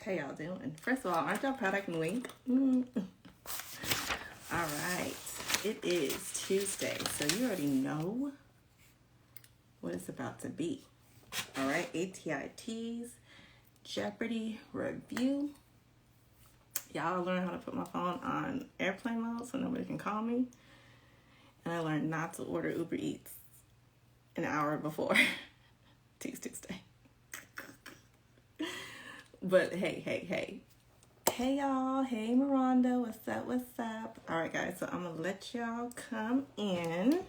How y'all doing? First of all, aren't y'all proud I can wink? All right. It is Tuesday, so you already know what it's about to be. All right. ATI TEAS, Jeopardy review. Y'all learn how to put my phone on airplane mode so nobody can call me. And I learned not to order Uber Eats an hour before Teas Tuesday. But hey. Hey y'all, hey Miranda, what's up? All right guys, so I'm gonna let y'all come in.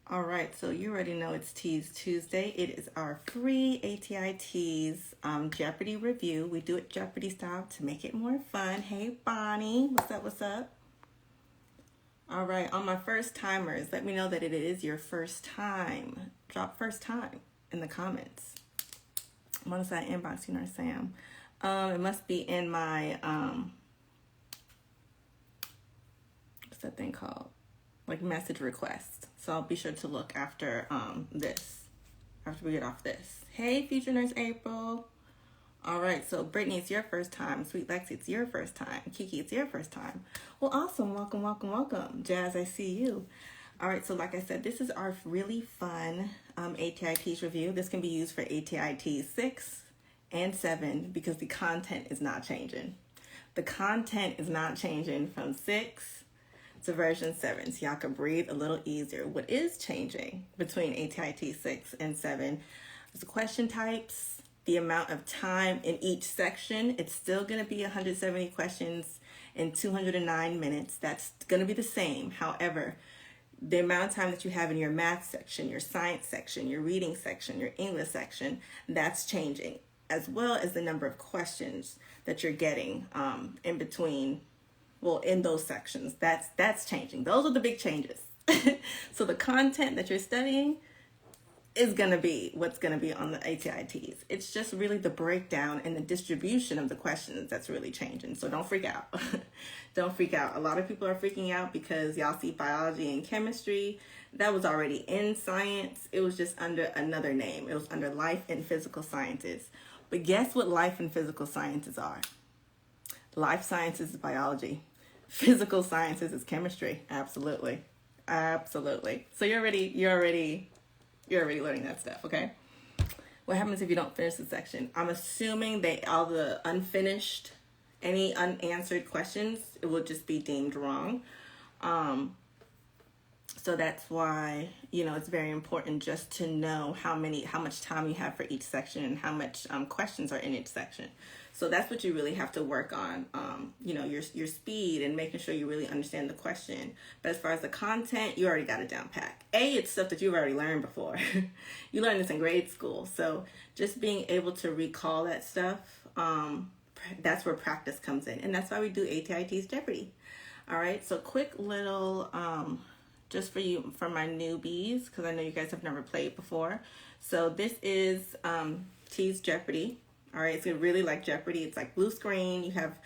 All right, so you already know it's Teas Tuesday. It is our free ATI TEAS Jeopardy review. We do it Jeopardy style to make it more fun. Hey Bonnie, what's up? All right, on my first timers, let me know that it is your first time. Drop first time in the comments. I'm on the side inbox, you know what I'm saying? It must be in my, what's that thing called? Like message request. So I'll be sure to look after this, after we get off this. Hey, Future Nurse April. All right, so Brittany, it's your first time. Sweet Lexi, it's your first time. Kiki, it's your first time. Well, awesome. Welcome. Jazz, I see you. All right, so like I said, this is our really fun ATI TEAS review. This can be used for ATI TEAS 6 and 7 because the content is not changing. The content is not changing from 6 to version 7, so y'all can breathe a little easier. What is changing between ATI TEAS 6 and 7 is the question types, the amount of time in each section. It's still going to be 170 questions in 209 minutes. That's going to be the same. However, the amount of time that you have in your math section, your science section, your reading section, your English section, that's changing, as well as the number of questions that you're getting in between, well, in those sections. That's changing. Those are the big changes. So the content that you're studying is going to be what's going to be on the ATI TEAS. It's just really the breakdown and the distribution of the questions that's really changing. So don't freak out. Don't freak out. A lot of people are freaking out because y'all see biology and chemistry. That was already in science. It was just under another name. It was under life and physical sciences. But guess what life and physical sciences are? Life sciences is biology. Physical sciences is chemistry. Absolutely. So you're already learning that stuff, okay? What happens if you don't finish the section? I'm assuming all the unfinished, any unanswered questions, it will just be deemed wrong. So that's why, it's very important just to know how much time you have for each section and how much questions are in each section. So that's what you really have to work on, your speed and making sure you really understand the question. But as far as the content, you already got it down pat. It's stuff that you've already learned before. You learned this in grade school. So just being able to recall that stuff, that's where practice comes in. And that's why we do ATI TEAS Jeopardy. All right, so quick little, just for my newbies, because I know you guys have never played before. So this is TEAS Jeopardy. All right, it's really like Jeopardy. It's like blue screen. You have,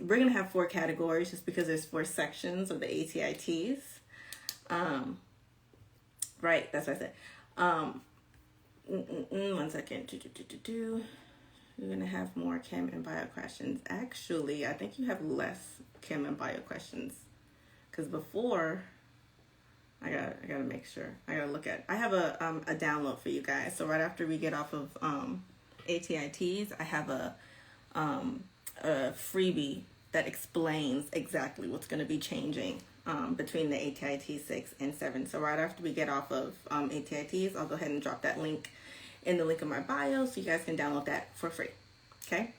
we're going to have 4 categories just because there's 4 sections of the ATI TEAS. Right, that's what I said. One second. You're going to have more chem and bio questions. Actually, I think you have less chem and bio questions. Because before, I gotta make sure. I have a download for you guys. So right after we get off of ATI TEAS, I have a freebie that explains exactly what's going to be changing between the ATI TEAS 6 and 7. So right after we get off of ATI TEAS, I'll go ahead and drop that link in the link of my bio so you guys can download that for free. Okay?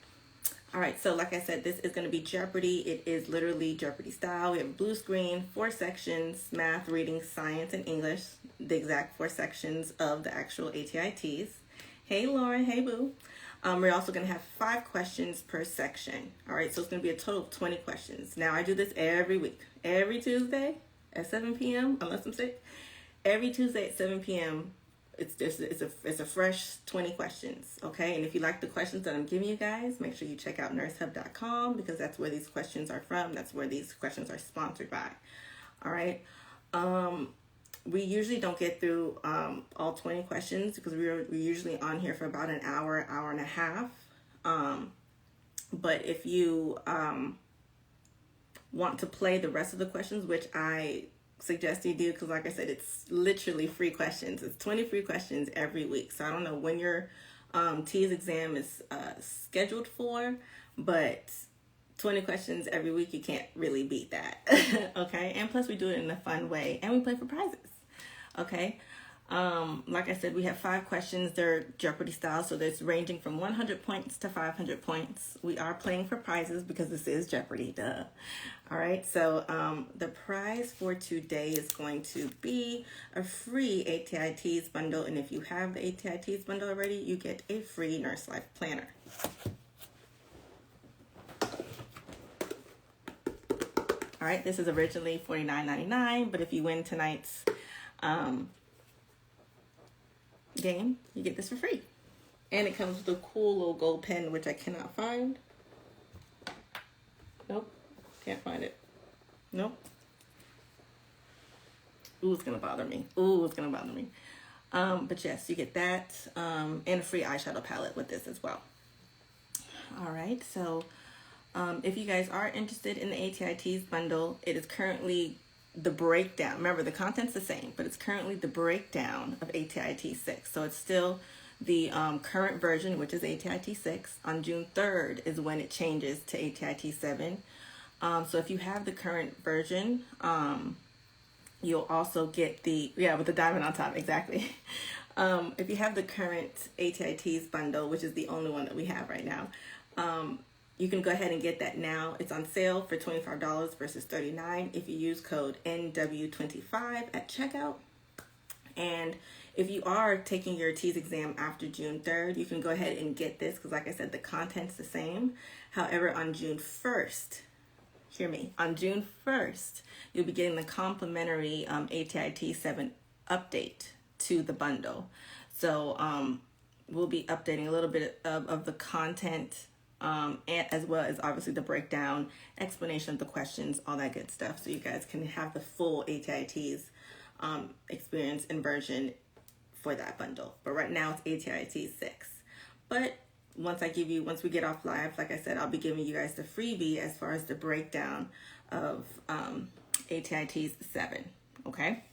All right, so like I said, this is going to be Jeopardy. It is literally Jeopardy style. We have a blue screen, 4 sections, math, reading, science, and English, the exact 4 sections of the actual ATI TEAS. Hey, Lauren. Hey, Boo. We're also going to have 5 questions per section. All right, so it's going to be a total of 20 questions. Now, I do this every week. Every Tuesday at 7 p.m., unless I'm sick. Every Tuesday at 7 p.m., it's a fresh 20 questions, okay? And if you like the questions that I'm giving you guys, make sure you check out nursehub.com because that's where these questions are from. That's where these questions are sponsored by. All right. We usually don't get through all 20 questions because we're usually on here for about an hour, hour and a half. But if you want to play the rest of the questions, which I suggest you do, because like I said, it's literally free questions. It's 20 free questions every week. So I don't know when your TEAS exam is scheduled for, but 20 questions every week, you can't really beat that. Okay, and plus we do it in a fun way, and we play for prizes. Okay, like I said, we have 5 questions. They're Jeopardy style, so there's ranging from 100 points to 500 points. We are playing for prizes because this is Jeopardy, duh. All right, so the prize for today is going to be a free ATI TEAS bundle, and if you have the ATI TEAS bundle already, you get a free Nurse Life Planner. All right, this is originally $49.99, but if you win tonight's game, you get this for free. And it comes with a cool little gold pen, which I cannot find. Nope, can't find it. Nope. Ooh, it's gonna bother me. But yes, you get that, and a free eyeshadow palette with this as well. All right, so if you guys are interested in the ATI TEAS bundle, it is currently the breakdown. Remember, the content's the same, but it's currently the breakdown of ATI TEAS 6. So it's still the current version, which is ATI TEAS 6. On June 3rd is when it changes to ATI TEAS 7. So if you have the current version, you'll also get with the diamond on top, exactly. If you have the current ATI TEAS bundle, which is the only one that we have right now, you can go ahead and get that now. It's on sale for $25 versus $39 if you use code NW25 at checkout. And if you are taking your TEAS exam after June 3rd, you can go ahead and get this because, like I said, the content's the same. However, on June 1st, hear me, on June 1st, you'll be getting the complimentary ATI TEAS 7 update to the bundle. So we'll be updating a little bit of the content, and as well as obviously the breakdown, explanation of the questions, all that good stuff, so you guys can have the full ATI TEAS experience and version for that bundle. But right now it's ATI TEAS 6. But once we get off live, like I said, I'll be giving you guys the freebie as far as the breakdown of ATI TEAS 7. Okay?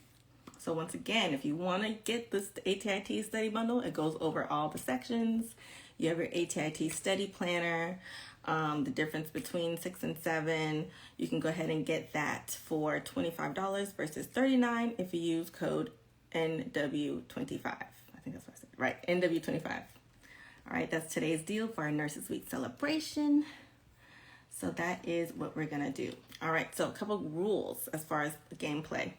So once again, if you want to get this ATI TEAS study bundle, it goes over all the sections. You have your ATI TEAS study planner, the difference between 6 and 7. You can go ahead and get that for $25 versus $39 if you use code NW25. I think that's what I said. Right, NW25. All right, that's today's deal for our Nurses Week celebration. So that is what we're going to do. All right, so a couple rules as far as the gameplay.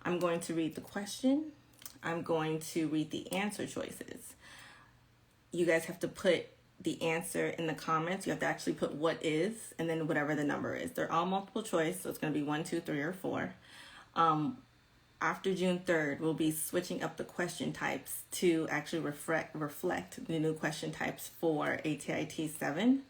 I'm going to read the question. I'm going to read the answer choices. You guys have to put the answer in the comments. You have to actually put what is and then whatever the number is. They're all multiple choice, so it's going to be 1, 2, 3, or 4. After June 3rd, we'll be switching up the question types to actually reflect the new question types for ATI TEAS 7.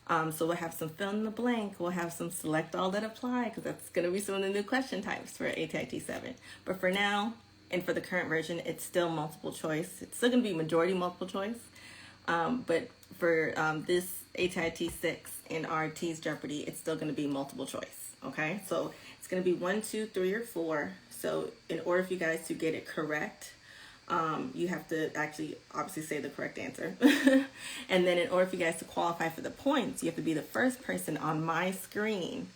So we'll have some fill in the blank. We'll have some select all that apply because that's going to be some of the new question types for ATI TEAS 7. But for now, and for the current version, it's still multiple choice. It's still going to be majority multiple choice. But for this ATI TEAS 6 and our TEAS Jeopardy, it's still going to be multiple choice. Okay, so it's going to be 1, 2, 3, or 4. So in order for you guys to get it correct, you have to actually obviously say the correct answer. And then in order for you guys to qualify for the points, you have to be the first person on my screen,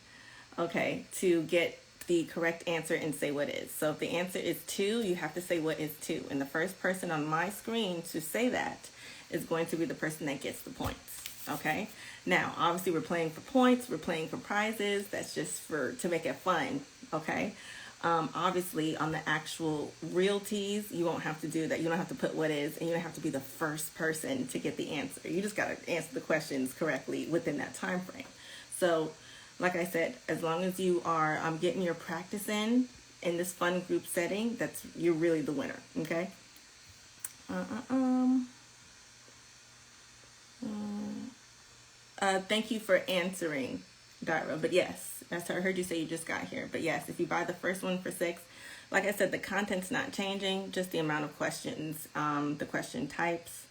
okay, to get the correct answer and say what is. So if the answer is 2, you have to say what is 2. And the first person on my screen to say that is going to be the person that gets the points. Okay? Now, obviously we're playing for points, we're playing for prizes. That's just to make it fun. Okay? Obviously on the actual real TEAS, you won't have to do that. You don't have to put what is, and you don't have to be the first person to get the answer. You just got to answer the questions correctly within that time frame. So like I said, as long as you are getting your practice in this fun group setting, you're really the winner. Okay? Thank you for answering, Dara. But yes, I heard you say you just got here. But yes, if you buy the first one for 6, like I said, the content's not changing, just the amount of questions, the question types,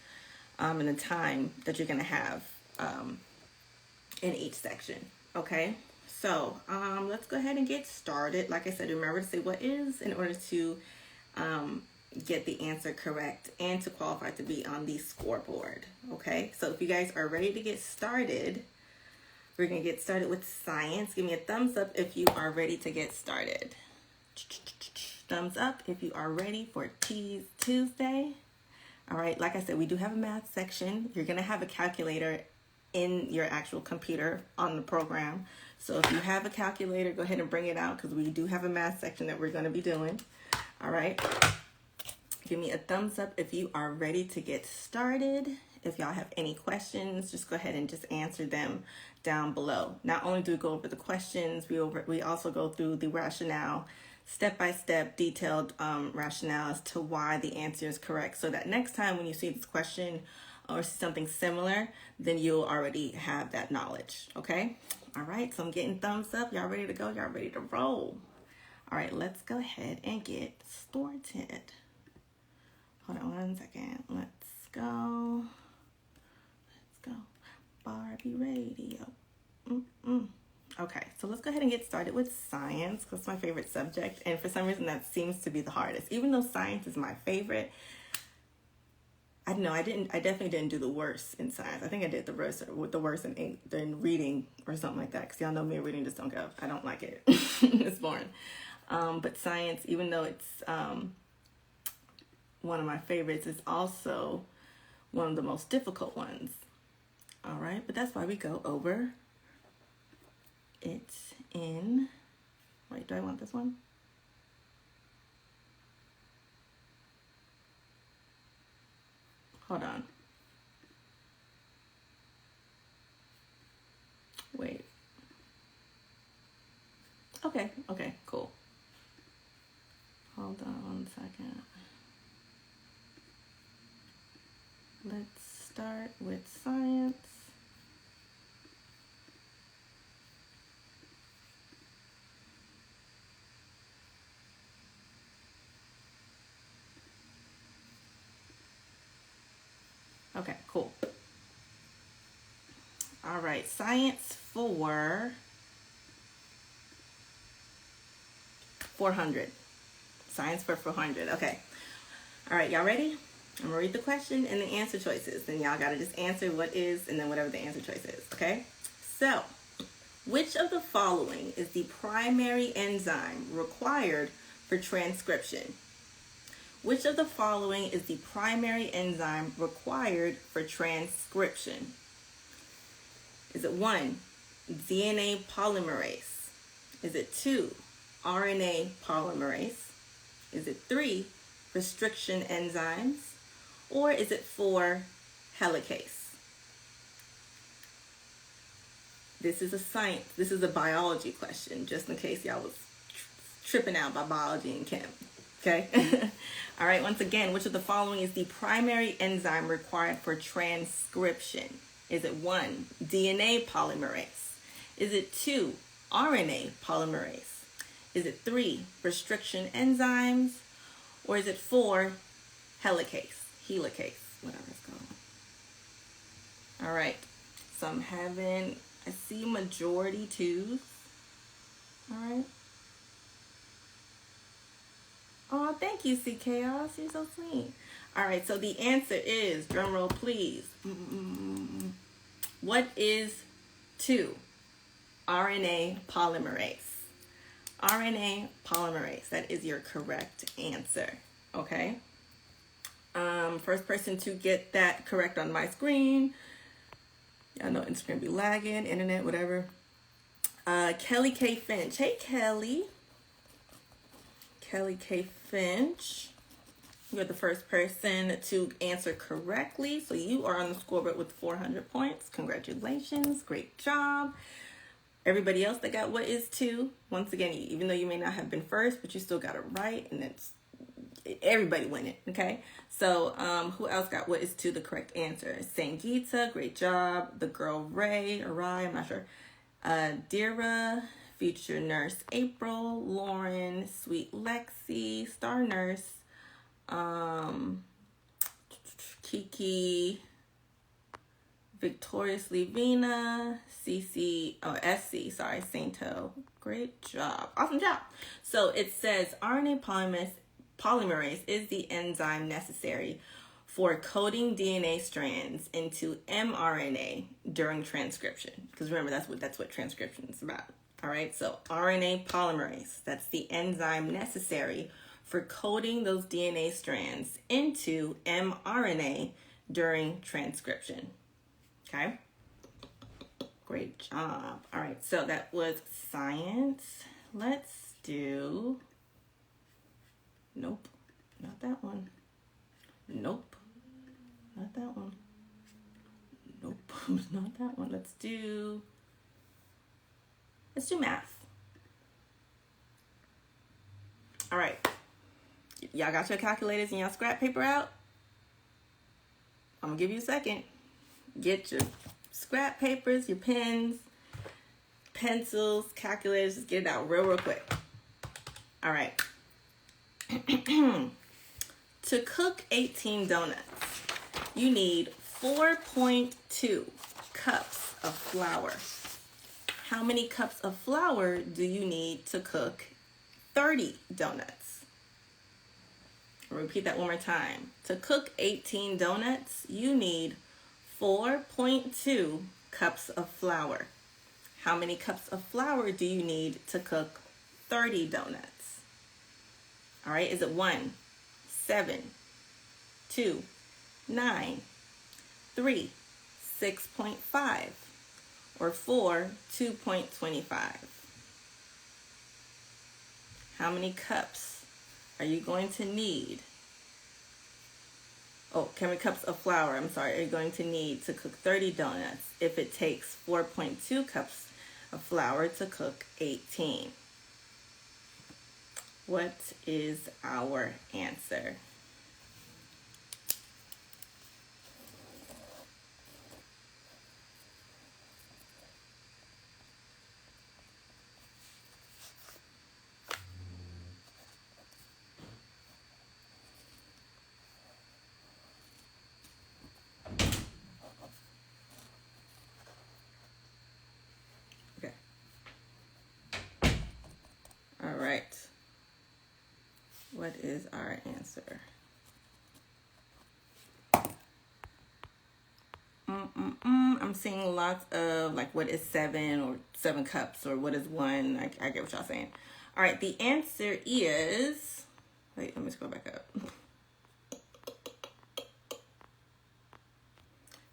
and the time that you're going to have in each section. Okay, so let's go ahead and get started. Like I said, remember to say what is in order to get the answer correct and to qualify to be on the scoreboard. Okay, so if you guys are ready to get started, we're gonna get started with science. Give me a thumbs up if you are ready to get started. Thumbs up if you are ready for Teas Tuesday. All right, like I said, we do have a math section. You're gonna have a calculator in your actual computer on the program. So if you have a calculator, go ahead and bring it out because we do have a math section that we're gonna be doing. All right. Give me a thumbs up if you are ready to get started. If y'all have any questions, just go ahead and just answer them down below. Not only do we go over the questions, we also go through the rationale, step-by-step detailed rationale as to why the answer is correct, so that next time when you see this question or something similar, then you'll already have that knowledge. Okay? All right, so I'm getting thumbs up. Y'all ready to go? Y'all ready to roll? All right, let's go ahead and get started. Hold on one second. Let's go. Barbie radio. Okay, so let's go ahead and get started with science because it's my favorite subject. And for some reason, that seems to be the hardest. Even though science is my favorite, I don't know, I definitely didn't do the worst in science. I think I did the worst in reading or something like that. Because y'all know me, reading just don't go. I don't like it. It's boring. But science, even though it's one of my favorites, is also one of the most difficult ones. All right, but that's why we go over it in, wait, do I want this one? Hold on. Wait. Okay, cool. Hold on one second. Let's start with science. Okay, cool. All right, science for 400. Science for 400. Okay. All right, y'all ready? I'm gonna read the question and the answer choices. Then y'all gotta just answer what is and then whatever the answer choice is, okay? So, which of the following is the primary enzyme required for transcription? Which of the following is the primary enzyme required for transcription? Is it 1, DNA polymerase? Is it 2, RNA polymerase? Is it 3, restriction enzymes? Or is it 4, helicase? This is a biology question, just in case y'all was tripping out by biology and chem. Okay? All right, once again, which of the following is the primary enzyme required for transcription? Is it 1, DNA polymerase? Is it 2, RNA polymerase? Is it 3, restriction enzymes? Or is it 4, helicase, whatever it's called? All right, so I see majority 2s. All right. Oh, thank you, C Chaos. You're so sweet. All right, so the answer is, drum roll please. What is 2? RNA polymerase. RNA polymerase. That is your correct answer. Okay. First person to get that correct on my screen. Y'all know Instagram be lagging, internet, whatever. Kelly K. Finch. Hey, Kelly. Kelly K. Finch. You're the first person to answer correctly. So you are on the scoreboard with 400 points. Congratulations. Great job. Everybody else that got what is 2, once again, even though you may not have been first, but you still got it right. And it's everybody win it. Okay. So who else got what is 2 the correct answer? Sangeeta. Great job. The girl Ray or Rai. I'm not sure. Dira. Future Nurse April, Lauren, Sweet Lexi, Star Nurse, Kiki, Victoriously Vina, SC, sorry, Sainto. Great job. Awesome job. So it says RNA polymerase is the enzyme necessary for coding DNA strands into mRNA during transcription. Because remember, that's what transcription is about. All right, so RNA polymerase, that's the enzyme necessary for coding those DNA strands into mRNA during transcription. Okay, great job. All right, so that was science. Let's do, nope, not that one. Nope, not that one. Nope, not that one. Let's do math. All right, y'all got your calculators and y'all scrap paper out? I'm gonna give you a second. Get your scrap papers, your pens, pencils, calculators, just get it out real quick. All right. To cook 18 donuts, you need 4.2 cups of flour. How many cups of flour do you need to cook 30 donuts? I'll repeat that one more time. To cook 18 donuts, you need 4.2 cups of flour. How many cups of flour do you need to cook 30 donuts? All right, is it 1, 7, 2, 9, 3, 6.5, or 4, 2.25? How many cups are you going to need? How many cups of flour, are you going to need to cook 30 donuts if it takes 4.2 cups of flour to cook 18? What is our answer? All right. What is our answer? I'm seeing lots of like, what is 7 or 7 cups, or what is 1? I get what y'all saying. All right, the answer is, wait, let me scroll back up.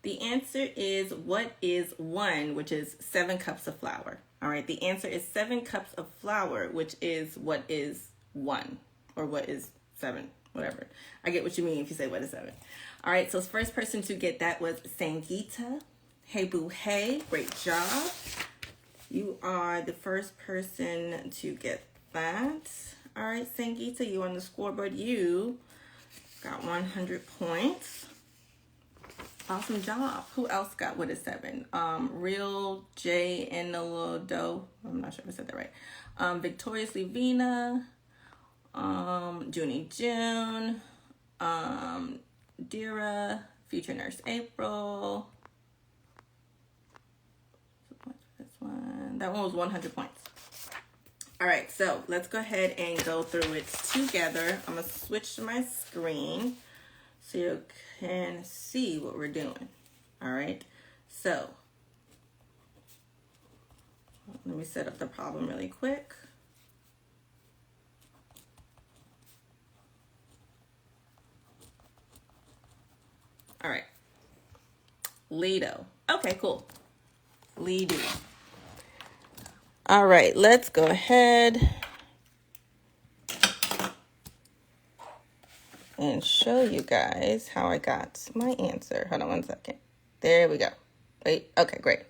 The answer is, what is 1, which is 7 cups of flour. All right, the answer is 7 cups of flour, which is what is 1, or what is 7, whatever. I get what you mean if you say what is 7. All right, so the first person to get that was Sangeeta. Hey, boo, hey, great job. You are the first person to get that. All right, Sangeeta, you on the scoreboard. You got 100 points. Awesome job. Who else got what is 7? Real J and a little dough. I'm not sure if I said that right. Victoriously Vina, Junie June, Dira, Future Nurse April. This one. That one was 100 points. All right, so let's go ahead and go through it together. I'm gonna switch my screen so you can see what we're doing. All right, so let me set up the problem really quick. All right, Lido. Okay, cool. Lido. All right, let's go ahead and show you guys how I got my answer. Hold on one second. There we go. Wait, okay, great.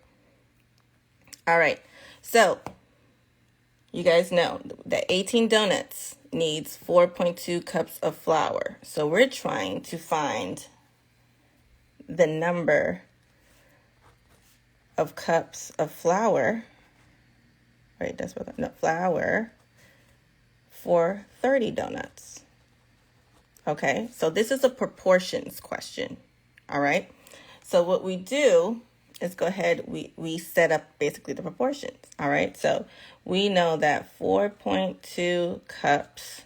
All right, so you guys know that 18 donuts needs 4.2 cups of flour. So we're trying to find the number of cups of flour, right? That's what, no, flour for 30 donuts. Okay, so this is a proportions question, all right? So what we do is go ahead, we set up basically the proportions. All right, so we know that 4.2 cups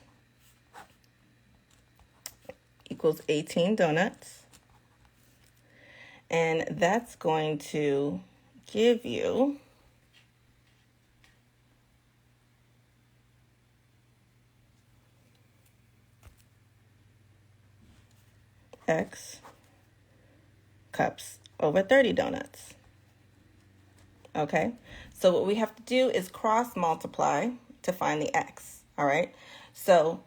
equals 18 donuts. And that's going to give you X cups over 30 donuts. Okay, so what we have to do is cross multiply to find the X. All right, so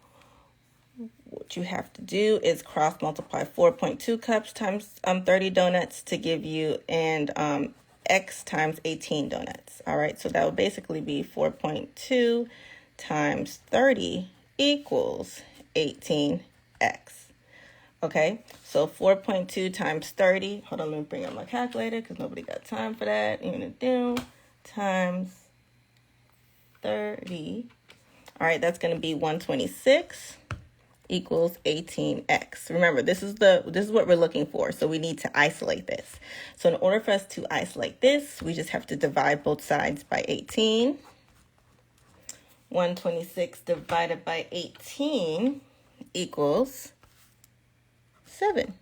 what you have to do is cross multiply 4.2 cups times 30 donuts to give you X times 18 donuts. All right, so that would basically be 4.2 times 30 equals 18X. Okay, so 4.2 times 30, hold on, let me bring up my calculator because nobody got time for that. You're going to do times 30. All right, that's going to be 126 equals 18X. Remember, this is what we're looking for, so we need to isolate this. So in order for us to isolate this, we just have to divide both sides by 18. 126 divided by 18 equals 7.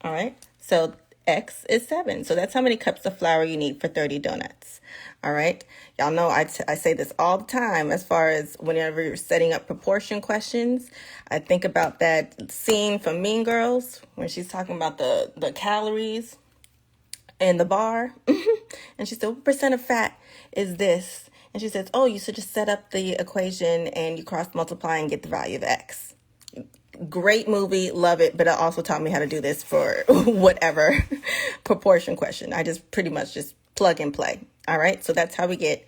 All right, so X is 7. So that's how many cups of flour you need for 30 donuts. All right, y'all know I say this all the time as far as whenever you're setting up proportion questions. I think about that scene from Mean Girls when she's talking about the calories in the bar. And she said, what percent of fat is this? And she says, oh, you should just set up the equation and you cross multiply and get the value of X. Great movie, love it, but it also taught me how to do this for whatever proportion question. I just pretty much just plug and play. All right, so that's how we get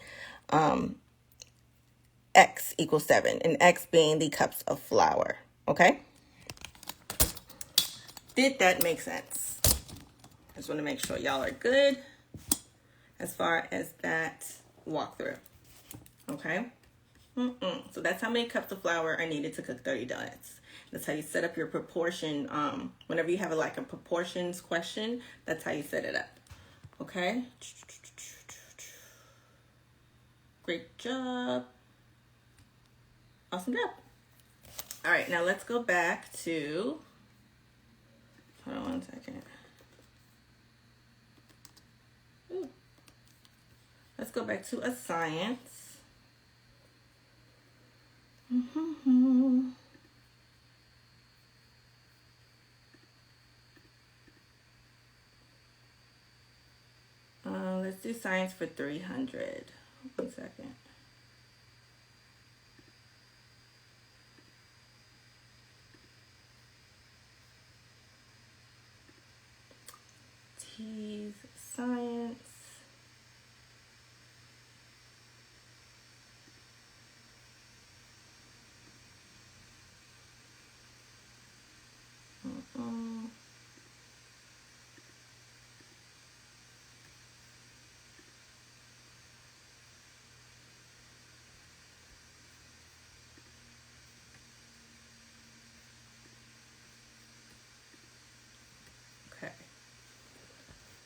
X equals 7, and X being the cups of flour. Okay, did that make sense? I just want to make sure y'all are good as far as that walkthrough. Okay, so that's how many cups of flour are needed to cook 30 donuts. That's how you set up your proportion. Whenever you have a proportions question, that's how you set it up. Okay. Great job. Awesome job. All right, now let's go back to, hold on one second. Ooh. Let's go back to a science. Let's do science for 300. 1 second. TEAS science.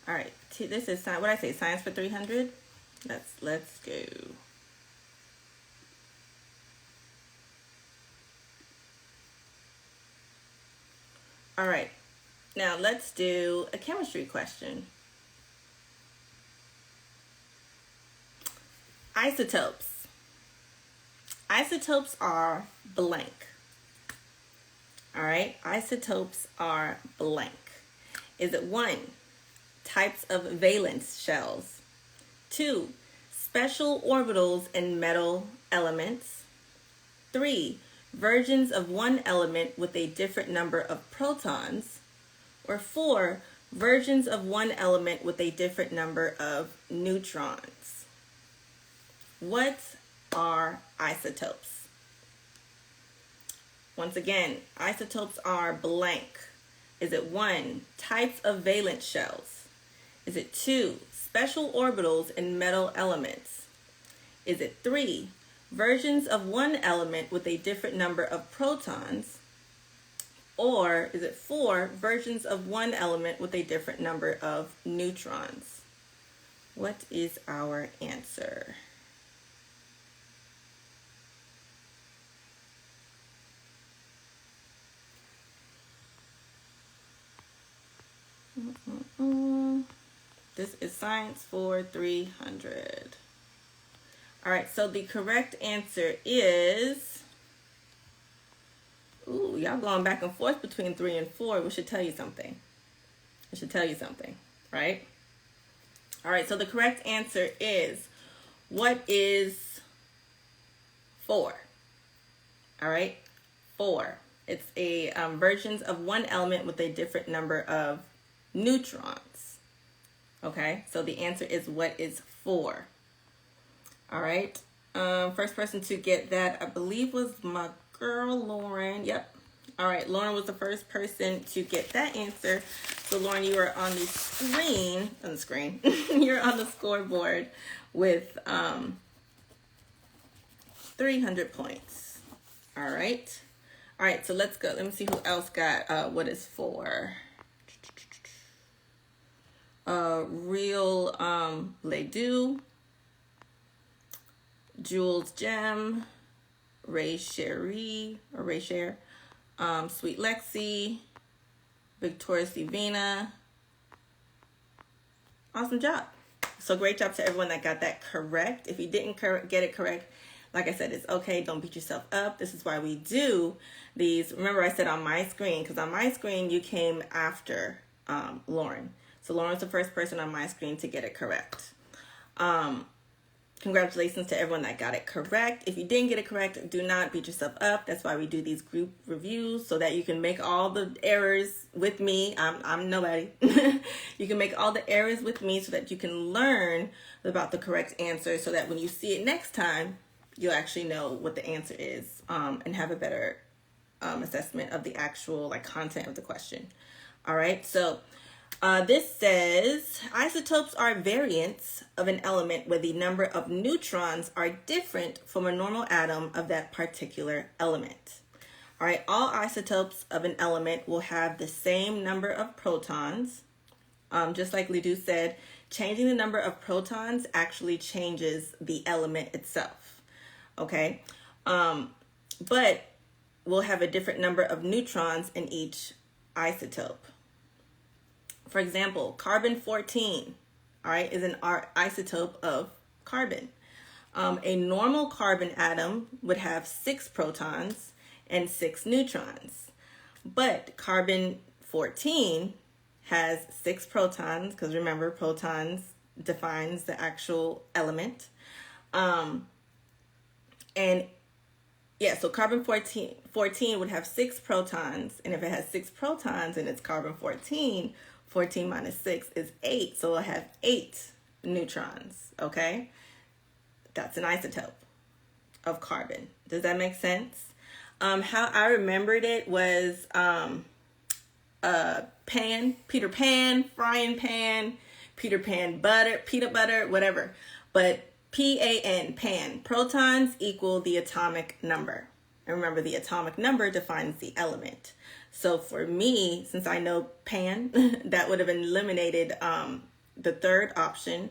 All right, this is what I say, science for 300. Let's go. All right, now let's do a chemistry question. Isotopes. Isotopes are blank. All right, isotopes are blank. Is it 1, types of valence shells, 2, special orbitals in metal elements, 3, versions of one element with a different number of protons, or 4, versions of one element with a different number of neutrons? What are isotopes? Once again, isotopes are blank. Is it 1, types of valence shells? Is it 2, special orbitals in metal elements? Is it 3, versions of one element with a different number of protons? Or is it 4 versions of one element with a different number of neutrons? What is our answer? This is Science for 300. All right, so the correct answer is, ooh, y'all going back and forth between 3 and 4. We should tell you something. It should tell you something, right? All right, so the correct answer is, what is 4? All right, 4. It's a versions of one element with a different number of neutrons. Okay, so the answer is, what is 4? All right, first person to get that, I believe, was my girl Lauren. Yep. All right, Lauren was the first person to get that answer. So Lauren, you are on the screen, you're on the scoreboard with 300 points. All right. All right, so let's go. Let me see who else got what is 4. Real Ledoux, Jules Gem, Ray Cher, Sweet Lexi, Victoria Stevena. Awesome job. So great job to everyone that got that correct. If you didn't get it correct, like I said, it's okay. Don't beat yourself up. This is why we do these. Remember, I said on my screen, because on my screen, you came after Lauren. So Lauren's the first person on my screen to get it correct. Congratulations to everyone that got it correct. If you didn't get it correct, do not beat yourself up. That's why we do these group reviews, so that you can make all the errors with me. I'm nobody. You can make all the errors with me so that you can learn about the correct answer, so that when you see it next time, you'll actually know what the answer is, and have a better assessment of the actual content of the question. All right, so this says isotopes are variants of an element where the number of neutrons are different from a normal atom of that particular element. All right, all isotopes of an element will have the same number of protons. Just like Ledoux said, changing the number of protons actually changes the element itself. Okay, but we'll have a different number of neutrons in each isotope. For example, carbon-14, all right, is an isotope of carbon. A normal carbon atom would have 6 protons and 6 neutrons. But carbon-14 has 6 protons, because remember, protons defines the actual element. So carbon-14 would have 6 protons, and if it has 6 protons and it's carbon-14, 14 minus 6 is 8, so it'll have 8 neutrons, okay? That's an isotope of carbon. Does that make sense? How I remembered it was Peter Pan, frying pan, Peter Pan butter, peanut butter, whatever. But P-A-N, pan, protons equal the atomic number. And remember, the atomic number defines the element. So for me, since I know pan, that would have eliminated the third option.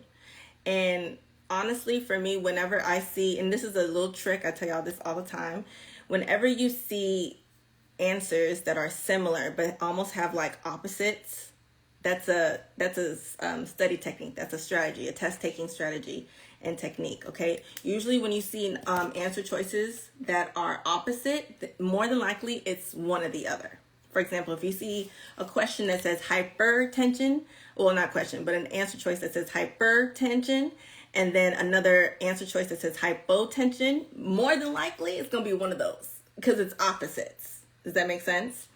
And honestly, for me, whenever I see, and this is a little trick, I tell y'all this all the time, whenever you see answers that are similar but almost have opposites, that's a study technique. That's a strategy, a test-taking strategy and technique, okay? Usually when you see answer choices that are opposite, more than likely it's one or the other. For example, if you see a question that says hypertension, well, not question, but an answer choice that says hypertension, and then another answer choice that says hypotension, more than likely it's going to be one of those, because it's opposites. Does that make sense?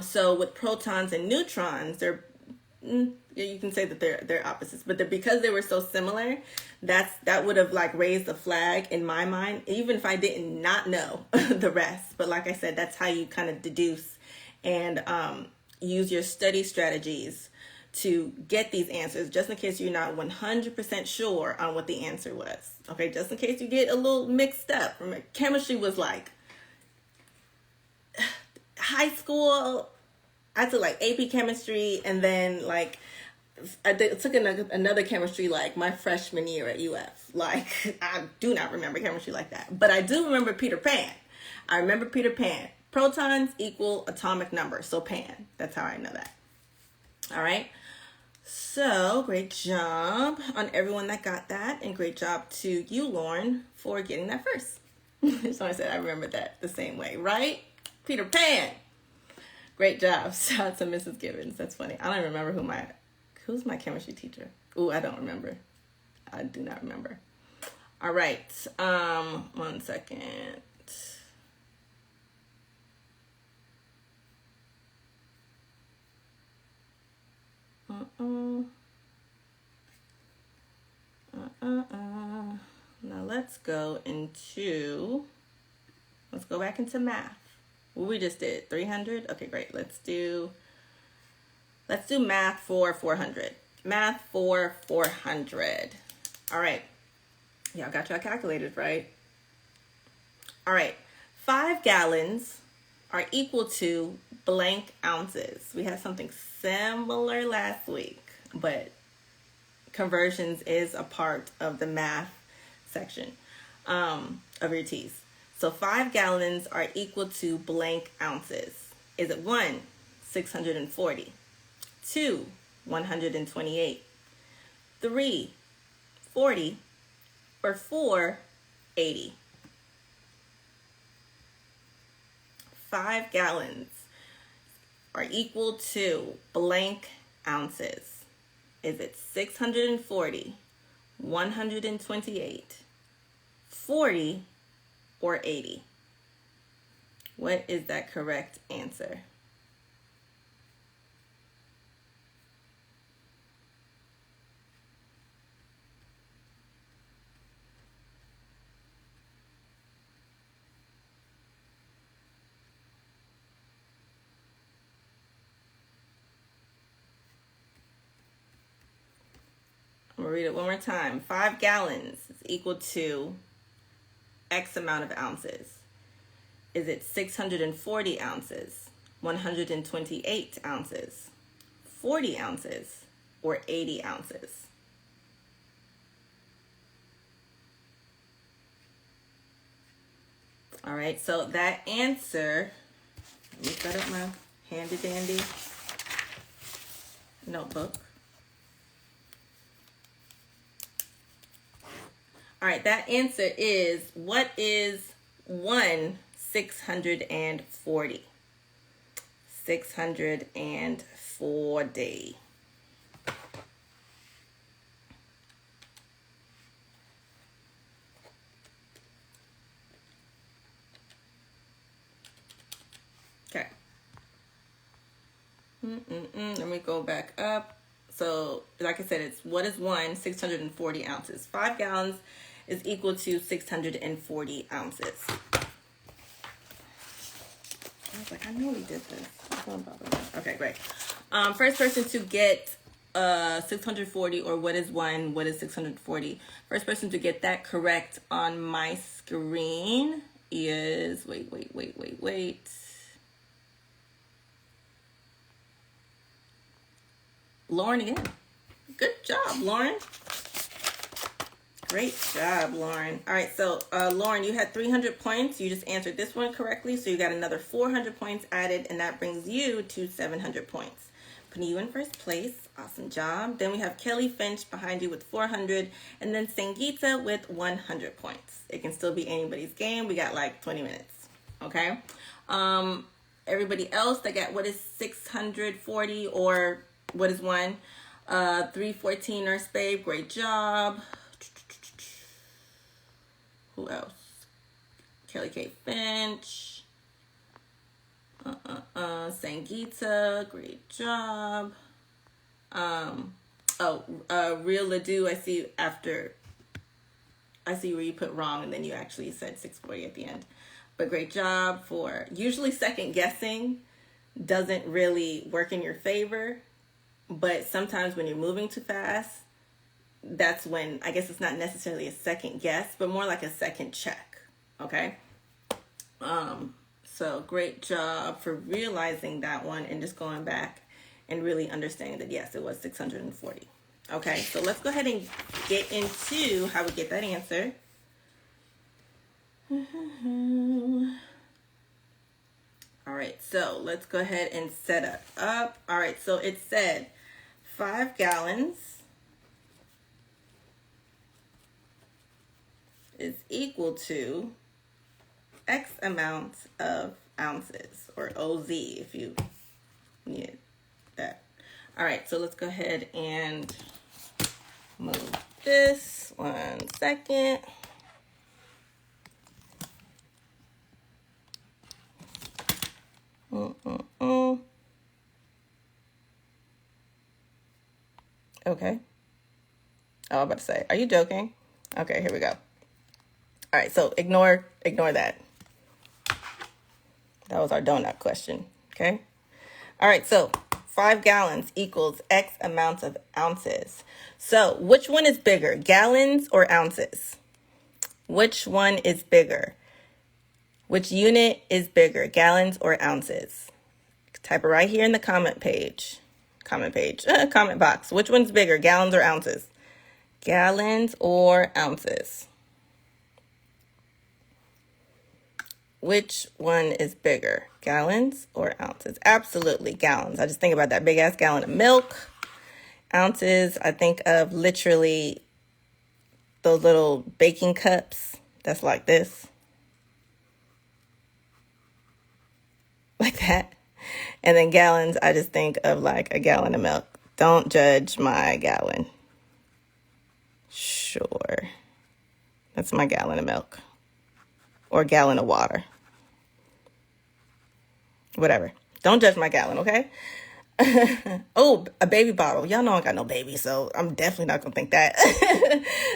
So with protons and neutrons, you can say that they're opposites, but because they were so similar, that would have raised a flag in my mind, even if I didn't not know the rest. But like I said, that's how you kind of deduce and use your study strategies to get these answers, just in case you're not 100% sure on what the answer was. Okay, just in case you get a little mixed up. Remember, chemistry was high school, I took like AP chemistry, and then like took another chemistry like my freshman year at UF. Like, I do not remember chemistry like that, but I do remember Peter Pan. I remember Peter Pan. Protons equal atomic number, so Pan. That's how I know that. All right. So great job on everyone that got that, and great job to you, Lauren, for getting that first. So I said I remember that the same way, right? Peter Pan. Great job. Shout out to Mrs. Gibbons. That's funny. I don't remember who's my chemistry teacher. Ooh, I don't remember. I do not remember. All right. 1 second. Now let's go back into math. What we just did, 300. Okay, great. Let's do math for 400. Math for 400. All right. Y'all got your calculators, right? All right. 5 gallons are equal to blank ounces. We had something similar last week, but conversions is a part of the math section of your teas. So 5 gallons are equal to blank ounces. Is it 1, 640, 2, 128, 3, 40, or 4, 80? 5 gallons are equal to blank ounces. Is it 640, 128, 40, or 80? What is that correct answer? I'm gonna read it one more time. 5 gallons is equal to X amount of ounces. Is it 640 ounces, 128 ounces, 40 ounces, or 80 ounces? All right, so that answer, let me set up my handy dandy notebook. All right, that answer is, what is 640? 640. Okay. Let me go back up. So, like I said, what is 640 ounces? 5 gallons is equal to 640 ounces. I was like, I know we did this. Okay, great. First person to get 640, or what is 640? First person to get that correct on my screen is, wait. Lauren again. Good job, Lauren. Great job, Lauren. All right, so Lauren, you had 300 points. You just answered this one correctly, so you got another 400 points added, and that brings you to 700 points. Putting you in first place. Awesome job. Then we have Kelly Finch behind you with 400, and then Sangeeta with 100 points. It can still be anybody's game. We got like 20 minutes, okay? Everybody else that got what is 640, or what is 314 Nurse Babe, great job. Who else? Kelly K. Finch. Sangeeta, great job. Real Ledoux, I see where you put wrong and then you actually said 640 at the end. But great job for, usually second guessing doesn't really work in your favor, but sometimes when you're moving too fast, that's when, I guess it's not necessarily a second guess, but more like a second check, okay? So great job for realizing that one and just going back and really understanding that, yes, it was 640. Okay, so let's go ahead and get into how we get that answer. All right, so let's go ahead and set it up. All right, so it said 5 gallons is equal to X amount of ounces, or OZ if you need that. All right, so let's go ahead and move this 1 second. Okay. Oh, I'm about to say, are you joking? Okay, here we go. All right, so ignore that. That was our donut question, okay? All right, so 5 gallons equals X amount of ounces. So which one is bigger, gallons or ounces? Which one is bigger? Which unit is bigger, gallons or ounces? Type it right here in the comment box. Which one's bigger, gallons or ounces? Gallons or ounces? Which one is bigger, gallons or ounces? Absolutely gallons. I just think about that big ass gallon of milk. Ounces, I think of literally those little baking cups that's like this. Like that. And then gallons, I just think of like a gallon of milk. Don't judge my gallon. Sure. That's my gallon of milk. Or gallon of water. Whatever. Don't judge my gallon, okay? Oh, a baby bottle. Y'all know I got no baby, so I'm definitely not going to think that.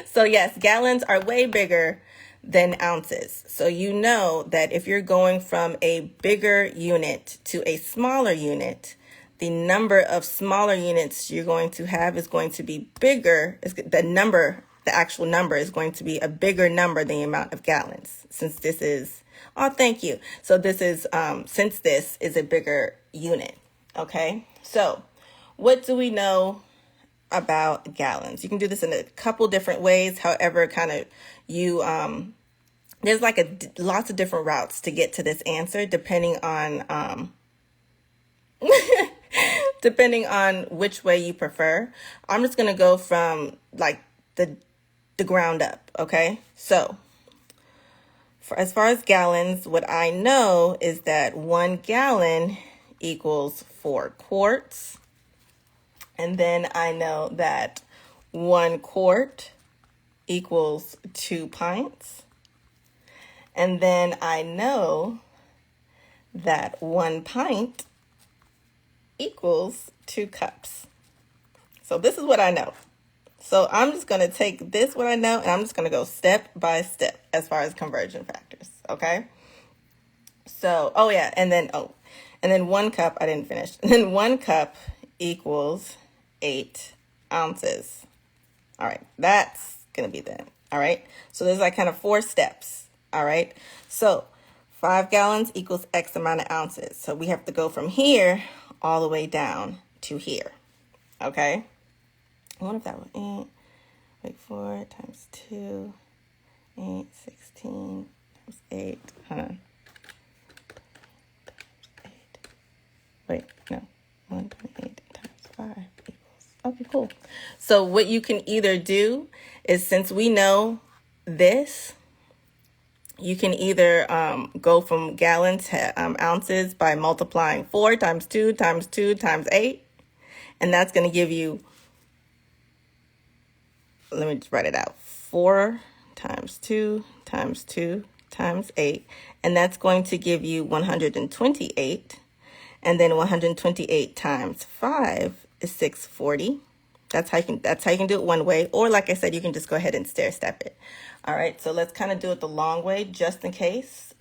So yes, gallons are way bigger than ounces. So you know that if you're going from a bigger unit to a smaller unit, the number of smaller units you're going to have is going to be bigger. The actual number is going to be a bigger number than the amount of gallons, since this is, oh, thank you. So this is, since this is a bigger unit, okay? So what do we know about gallons? You can do this in a couple different ways, however, kind of you, there's like lots of different routes to get to this answer, depending on, depending on which way you prefer. I'm just going to go from like the ground up. Okay. So as far as gallons, what I know is that 1 gallon equals 4 quarts. And then I know that 1 quart equals 2 pints. And then I know that 1 pint equals 2 cups. So this is what I know. So I'm just going to take this, what I know, and I'm just going to go step by step as far as conversion factors, okay? So, oh yeah, and then 1 cup, I didn't finish. And then 1 cup equals 8 ounces. All right, that's going to be then, all right? So there's like kind of 4 steps, all right? So 5 gallons equals X amount of ounces. So we have to go from here all the way down to here, okay? I wonder if that was 4 times 2, 8, 16 times 8, hold on. Wait, no, 128 times 5 equals, okay, cool. So what you can either do is, since we know this, you can either go from gallons to ounces by multiplying 4 times 2 times 2 times 8, and that's going to give you, let me just write it out, 4 times 2 times 2 times 8, and that's going to give you 128, and then 128 times 5 is 640. That's how you can do it one way, or like I said, you can just go ahead and stair step it. All right, so let's kind of do it the long way, just in case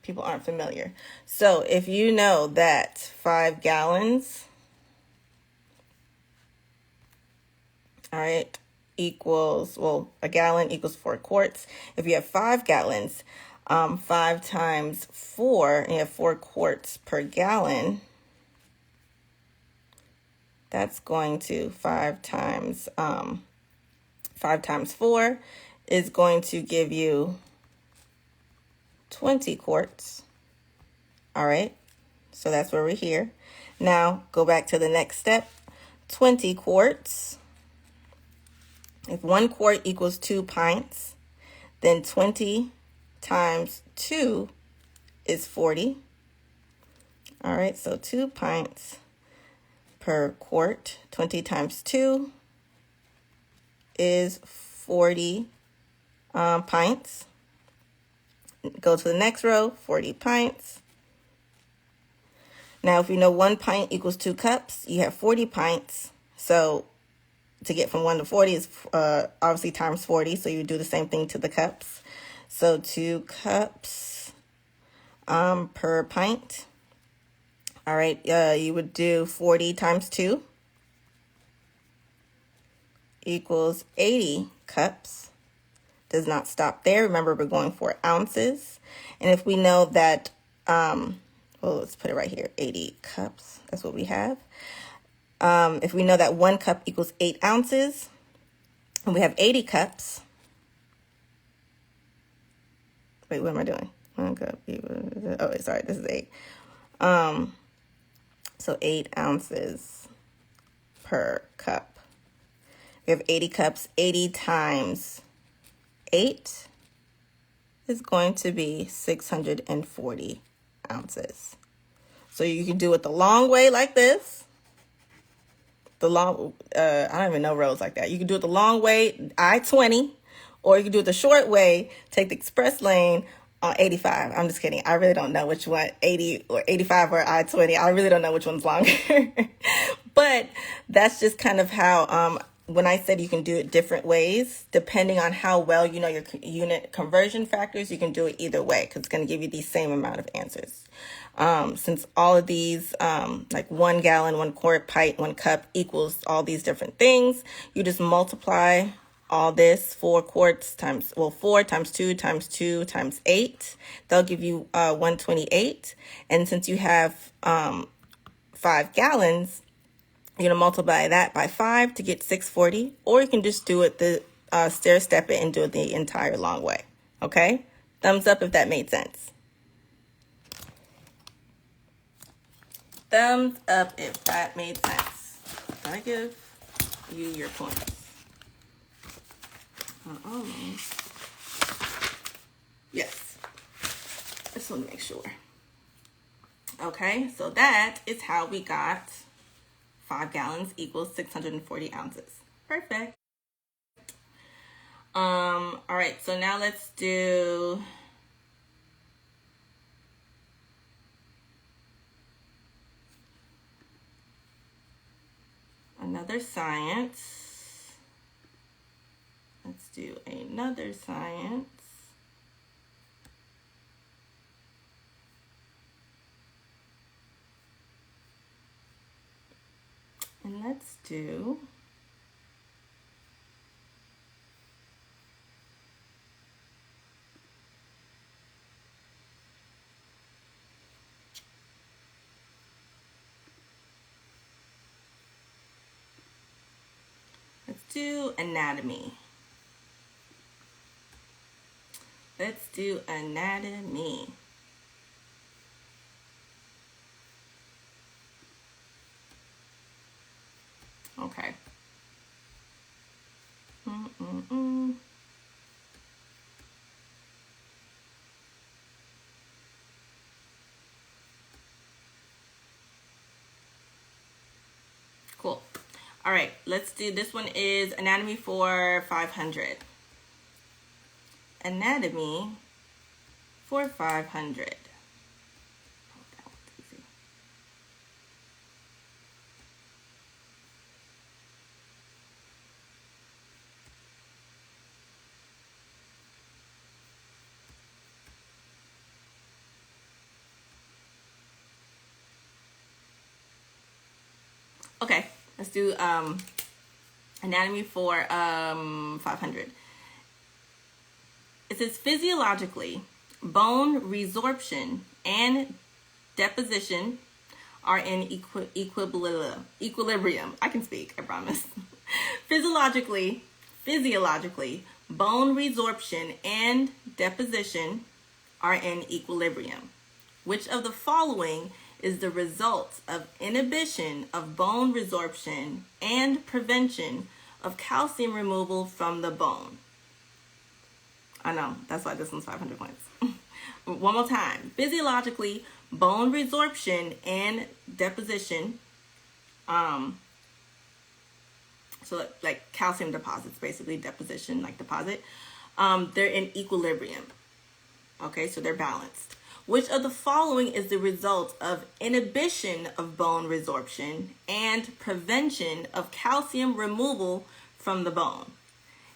people aren't familiar. So if you know that 5 gallons, all right, equals, well, a gallon equals 4 quarts. If you have 5 gallons, 5 times 4, and you have 4 quarts per gallon. That's going to 5 times 4 is going to give you 20 quarts. All right, so that's where we're here. Now go back to the next step. 20 quarts. If 1 quart equals 2 pints, then 20 times 2 is 40. All right, so 2 pints per quart. 20 times 2 is 40 pints. Go to the next row, 40 pints. Now, if you know 1 pint equals 2 cups, you have 40 pints. So to get from 1 to 40 is obviously times 40. So you do the same thing to the cups. So 2 cups per pint. All right, you would do 40 times 2 equals 80 cups. Does not stop there. Remember, we're going for ounces. And if we know that, well, let's put it right here, 80 cups. That's what we have. If we know that 1 cup equals 8 ounces, and we have 80 cups. Wait, what am I doing? 1 cup. Oh, sorry, this is 8. So 8 ounces per cup. We have 80 cups. 80 times 8 is going to be 640 ounces. So you can do it the long way like this. I don't even know roads like that. You can do it the long way, I-20, or you can do it the short way, take the express lane on 85. I'm just kidding. I really don't know which one, 80 or 85 or I-20. I really don't know which one's longer. But that's just kind of how, when I said you can do it different ways, depending on how well you know your unit conversion factors, you can do it either way because it's going to give you the same amount of answers. Since all of these, like 1 gallon, 1 quart, pint, 1 cup equals all these different things, you just multiply all this 4 quarts times, 4 times 2 times 2 times 8. They'll give you 128. And since you have 5 gallons, you're going to multiply that by 5 to get 640, or you can just do it stair step it and do it the entire long way. Okay? Thumbs up if that made sense. Thumbs up if that made sense. I give you your points. Yes. I just want to make sure. Okay, so that is how we got 5 gallons equals 640 ounces. Perfect. All right, so now let's do another science. Let's do another science. And let's do anatomy. Let's do anatomy. Okay. Cool. All right, let's do, this one is anatomy for 500. Anatomy for 500. Okay, let's do anatomy for 500. It says physiologically, bone resorption and deposition are in equilibrium. I can speak, I promise. Physiologically, bone resorption and deposition are in equilibrium. Which of the following is the result of inhibition of bone resorption and prevention of calcium removal from the bone? I know, that's why this one's 500 points. One more time. Physiologically, bone resorption and deposition, so like calcium deposits, basically deposition, like deposit, they're in equilibrium. Okay, so they're balanced. Which of the following is the result of inhibition of bone resorption and prevention of calcium removal from the bone?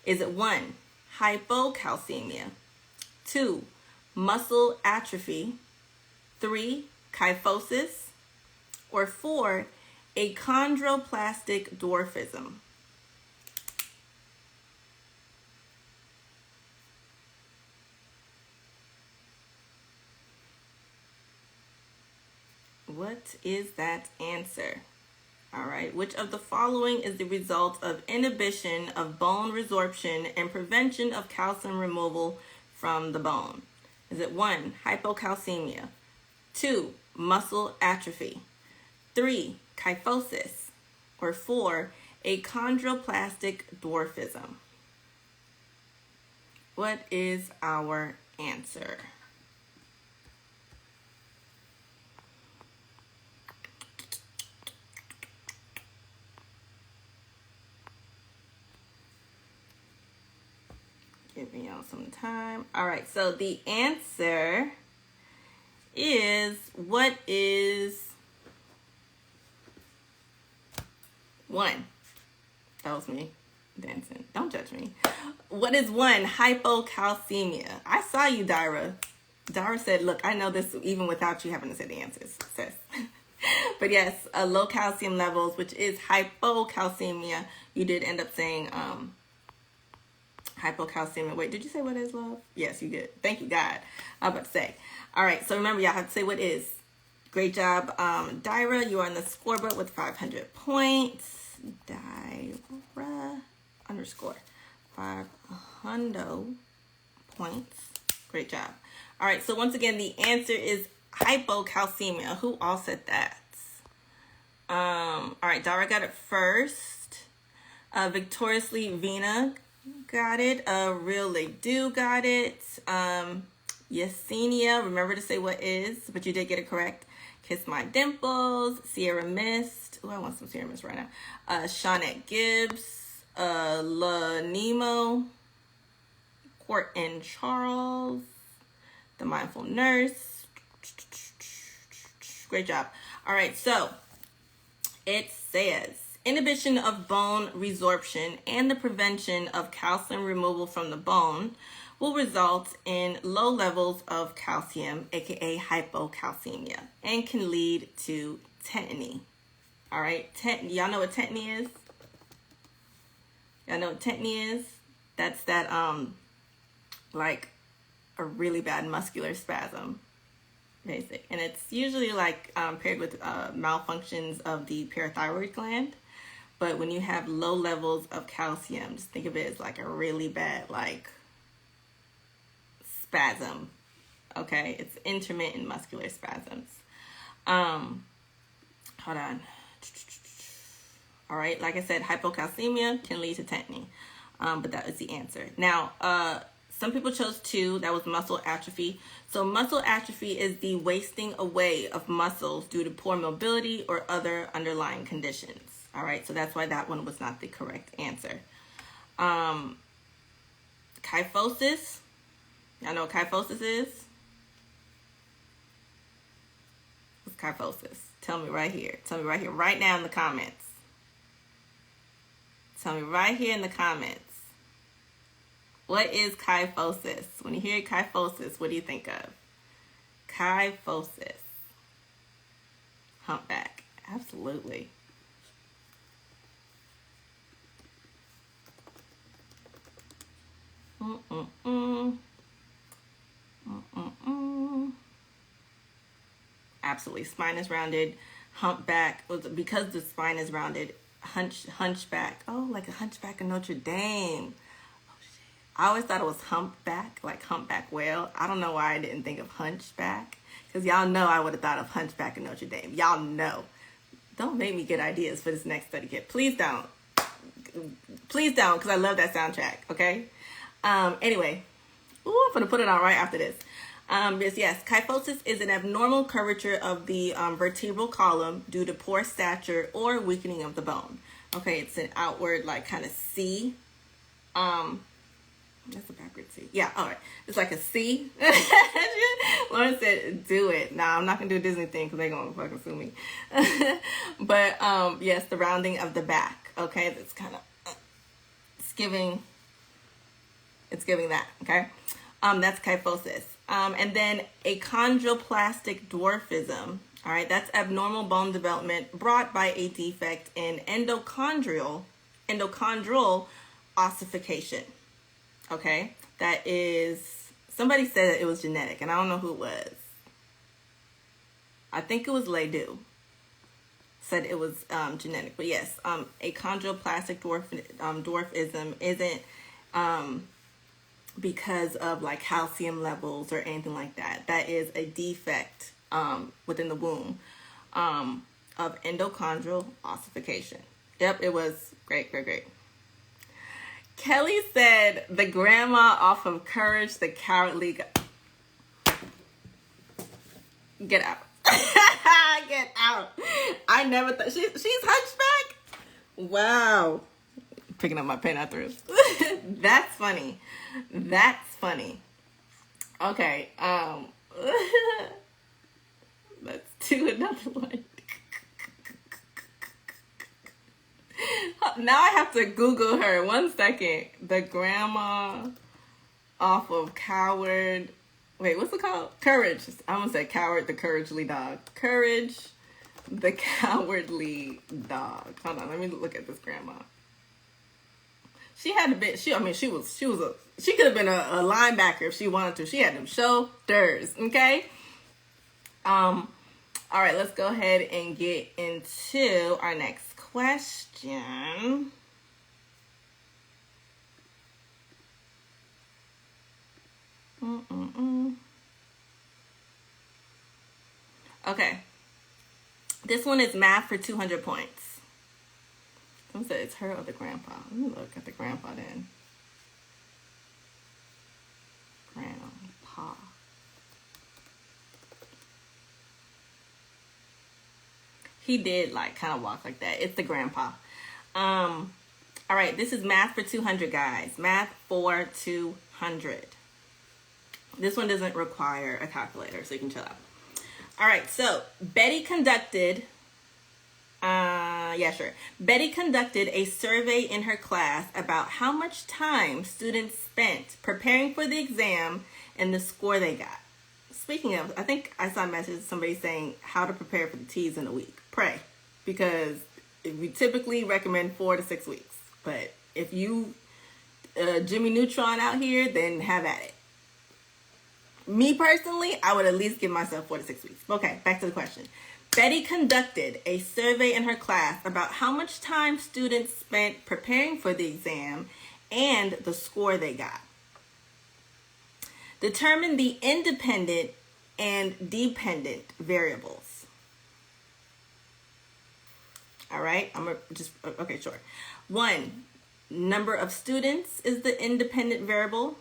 Is it 1, hypocalcemia, 2, muscle atrophy, 3, kyphosis, or 4, achondroplastic dwarfism? What is that answer? All right, which of the following is the result of inhibition of bone resorption and prevention of calcium removal from the bone? Is it 1, hypocalcemia, 2, muscle atrophy, 3, kyphosis, or 4, achondroplastic dwarfism? What is our answer? Give me y'all some time. All right, so the answer is, what is 1? That was me dancing. Don't judge me. What is 1? Hypocalcemia. I saw you, Dyra. Dyra said, look, I know this even without you having to say the answers, sis. But yes, low calcium levels, which is hypocalcemia. You did end up saying hypocalcemia. Wait, did you say what is, love? Yes, you did. Thank you, God. I was about to say. All right, so remember, y'all have to say what is. Great job, Dyra. You are on the scoreboard with 500 points. Dyra _ 500 points. Great job. All right, so once again, the answer is hypocalcemia. Who all said that? All right, Dara got it first. Victoriously Vina got it. Real They Do got it. Yesenia, remember to say what is, but you did get it correct. Kiss My Dimples, Sierra Mist. Oh, I want some Sierra Mist right now. Shawnette Gibbs, La Nemo, Court and Charles, The Mindful Nurse. Great job. All right, so it says inhibition of bone resorption and the prevention of calcium removal from the bone will result in low levels of calcium, aka hypocalcemia, and can lead to tetany. All right, y'all know what tetany is? Y'all know what tetany is? That's that like a really bad muscular spasm, basic, and it's usually like paired with malfunctions of the parathyroid gland. But when you have low levels of calcium, just think of it as like a really bad like spasm. Okay, it's intermittent muscular spasms. Hold on. All right, like I said, hypocalcemia can lead to tetany, but that is the answer. Now, some people chose 2. That was muscle atrophy. So muscle atrophy is the wasting away of muscles due to poor mobility or other underlying conditions. All right, so that's why that one was not the correct answer. Kyphosis. Y'all know what kyphosis is? What's kyphosis? Tell me right here. Tell me right here, right now in the comments. Tell me right here in the comments. What is kyphosis? When you hear kyphosis, what do you think of? Kyphosis. Humpback. Absolutely. Absolutely. Spine is rounded. Humpback, because the spine is rounded. Hunchback. Oh, like a hunchback of Notre Dame. I always thought it was humpback, like humpback whale. I don't know why I didn't think of hunchback. Because y'all know I would have thought of hunchback of Notre Dame. Y'all know. Don't make me get ideas for this next study kit. Please don't. Please don't, because I love that soundtrack, okay? Anyway. Ooh, I'm going to put it on right after this. Yes, kyphosis is an abnormal curvature of the vertebral column due to poor stature or weakening of the bone. Okay, it's an outward, like, kind of C. That's a backward C. Yeah, all right. It's like a C. Lauren said, do it. Nah, I'm not going to do a Disney thing because they're going to fucking sue me. But, yes, the rounding of the back. Okay, that's kind of, it's giving that, okay? That's kyphosis. And then a chondroplastic dwarfism. All right, that's abnormal bone development brought by a defect in endochondral ossification. Okay, that is, somebody said that it was genetic, and I don't know who it was. I think it was Ledoux. Said it was genetic, but yes, a chondroplastic dwarfism isn't because of like calcium levels or anything like that. That is a defect within the womb of endochondral ossification. Yep, it was great. Kelly said the grandma off of Courage the Cowardly. Get out. Get out. I never thought she's hunchback. Wow. Picking up my pen I threw. That's funny. Okay. Let's do another one. Now I have to Google her. 1 second. The grandma off of Coward. Wait, what's it called? Courage. I'm going to say Coward the Couragely Dog. Courage the Cowardly Dog. Hold on. Let me look at this grandma. She had a bit. She could have been a linebacker if she wanted to. She had them shoulders. Okay. All right. Let's go ahead and get into our next question. Okay. This one is math for 200 points. Someone said it's her or the grandpa. Let me look at the grandpa then. Grandpa. He did like kind of walk like that. It's the grandpa. All right, this is math for 200, guys. Math for 200. This one doesn't require a calculator, so you can chill out. All right, so Betty conducted a survey in her class about how much time students spent preparing for the exam and the score they got. Speaking of, I think I saw a message somebody saying how to prepare for the TEAS in a week. Pray, because we typically recommend 4 to 6 weeks. But if you Jimmy Neutron out here, then have at it. Me personally, I would at least give myself 4 to 6 weeks. Okay, back to the question. Betty conducted a survey in her class about how much time students spent preparing for the exam and the score they got. Determine the independent and dependent variables. All right, okay, sure. 1, number of students is the independent variable,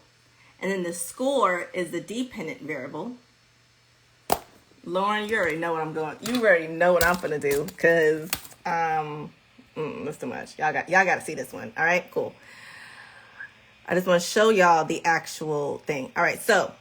and then the score is the dependent variable. Lauren, you already know what I'm going. You already know what I'm gonna do, cause that's too much. Y'all got to see this one. All right, cool. I just want to show y'all the actual thing. All right, so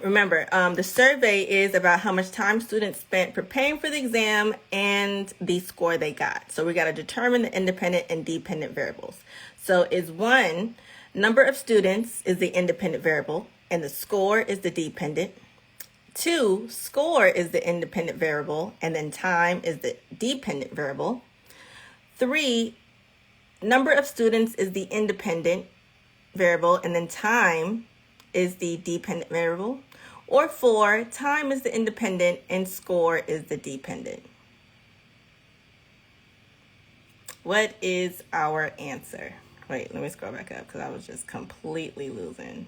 remember, the survey is about how much time students spent preparing for the exam and the score they got. So we got to determine the independent and dependent variables. So is 1, number of students is the independent variable, and the score is the dependent. 2, score is the independent variable, and then time is the dependent variable. 3, number of students is the independent variable, and then time is the dependent variable. or 4, time is the independent and score is the dependent. What is our answer? Wait, let me scroll back up because I was just completely losing.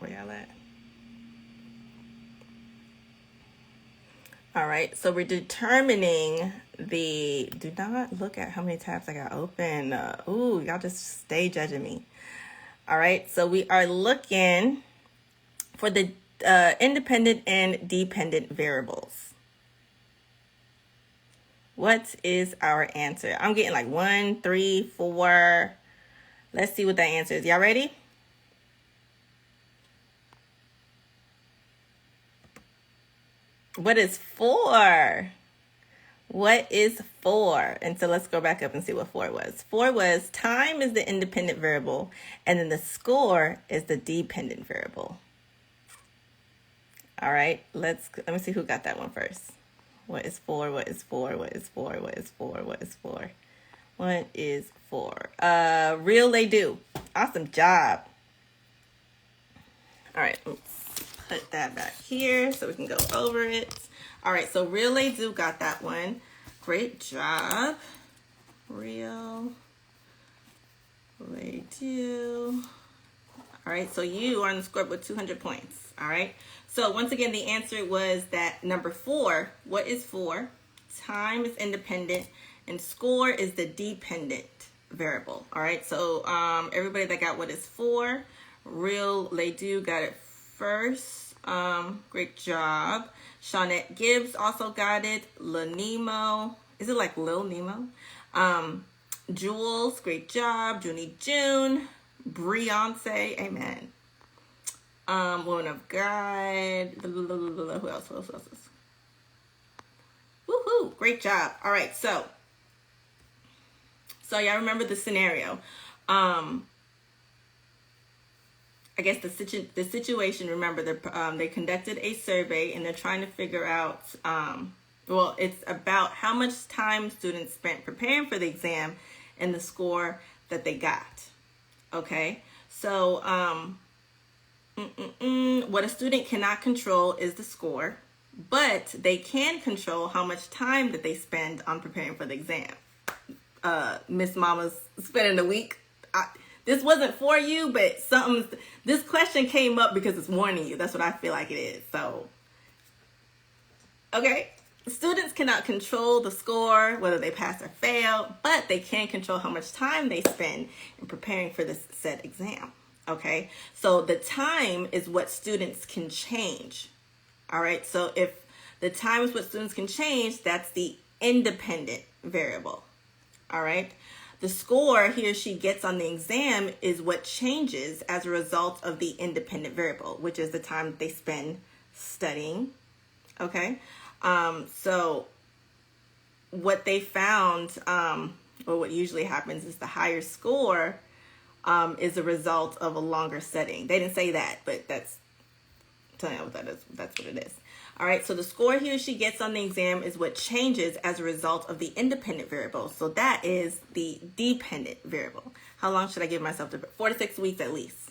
Where y'all at? All right, so we're determining the, do not look at how many tabs I got open. Ooh, y'all just stay judging me. All right, so we are looking for the independent and dependent variables. What is our answer? I'm getting like 1, 3, 4. Let's see what that answer is. Y'all ready? What is 4? What is 4? And so let's go back up and see what 4 was. 4 was time is the independent variable, and then the score is the dependent variable. All right, let me see who got that one first. What is 4? What is 4? What is 4? What is 4? What is 4? What is 4? Real they do. Awesome job. All right, let's put that back here so we can go over it. All right, so real they do got that one. Great job. Real they do. All right, so you are on the scoreboard with 200 points. All right, so once again, the answer was that number 4. What is 4? Time is independent and score is the dependent variable. All right, so everybody that got what is 4, real they do got it first. Great job. Shawnette Gibbs also got it. Nemo. Is it like Lil Nemo? Jules, great job. Junie June. Beyonce, amen. Woman of God. Who else? Woohoo! Great job. All right, so y'all remember the scenario. I guess the situation. Remember, they conducted a survey and they're trying to figure out. Well, it's about how much time students spent preparing for the exam and the score that they got. Okay, so what a student cannot control is the score, but they can control how much time that they spend on preparing for the exam. Miss Mama's spending the week. This wasn't for you, but this question came up because it's warning you. That's what I feel like it is. So, okay. Students cannot control the score, whether they pass or fail, but they can control how much time they spend in preparing for this said exam. Okay. So the time is what students can change. All right. So if the time is what students can change, that's the independent variable. All right. The score he or she gets on the exam is what changes as a result of the independent variable, which is the time they spend studying. Okay. So what they found, or what usually happens is the higher score, is a result of a longer studying. They didn't say that, but that's telling you what that is. That's what it is. All right, so the score he or she gets on the exam is what changes as a result of the independent variable. So that is the dependent variable. How long should I give myself to? 4 to 6 weeks at least.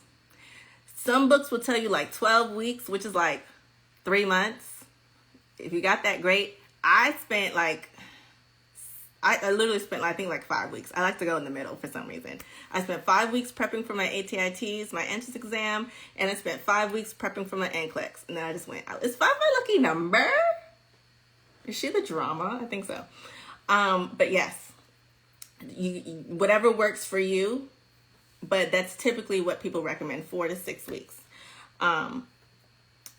Some books will tell you like 12 weeks, which is like 3 months. If you got that, great. I literally spent, I think, like 5 weeks. I like to go in the middle for some reason. I spent 5 weeks prepping for my ATI TEAS, my entrance exam, and I spent 5 weeks prepping for my NCLEX. And then I just went, is 5 my lucky number? Is she the drama? I think so. But yes, whatever works for you, but that's typically what people recommend, 4 to 6 weeks.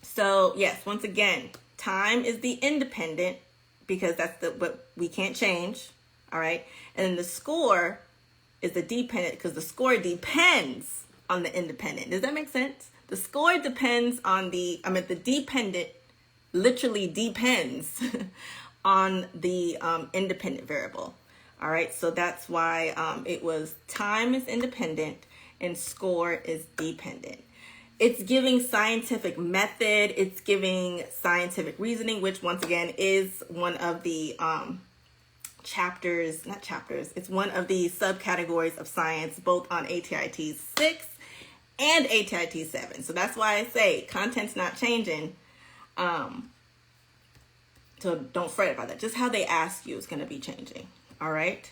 So yes, once again, time is the independent because that's what we can't change. All right. And then the score is the dependent because the score depends on the independent. Does that make sense? The score depends on the dependent literally depends on the independent variable. All right. So that's why it was time is independent and score is dependent. It's giving scientific method. It's giving scientific reasoning, which once again is one of the it's one of the subcategories of science, both on ATI TEAS 6 and ATI TEAS 7. So that's why I say content's not changing. So don't fret about that. Just how they ask you is going to be changing. All right.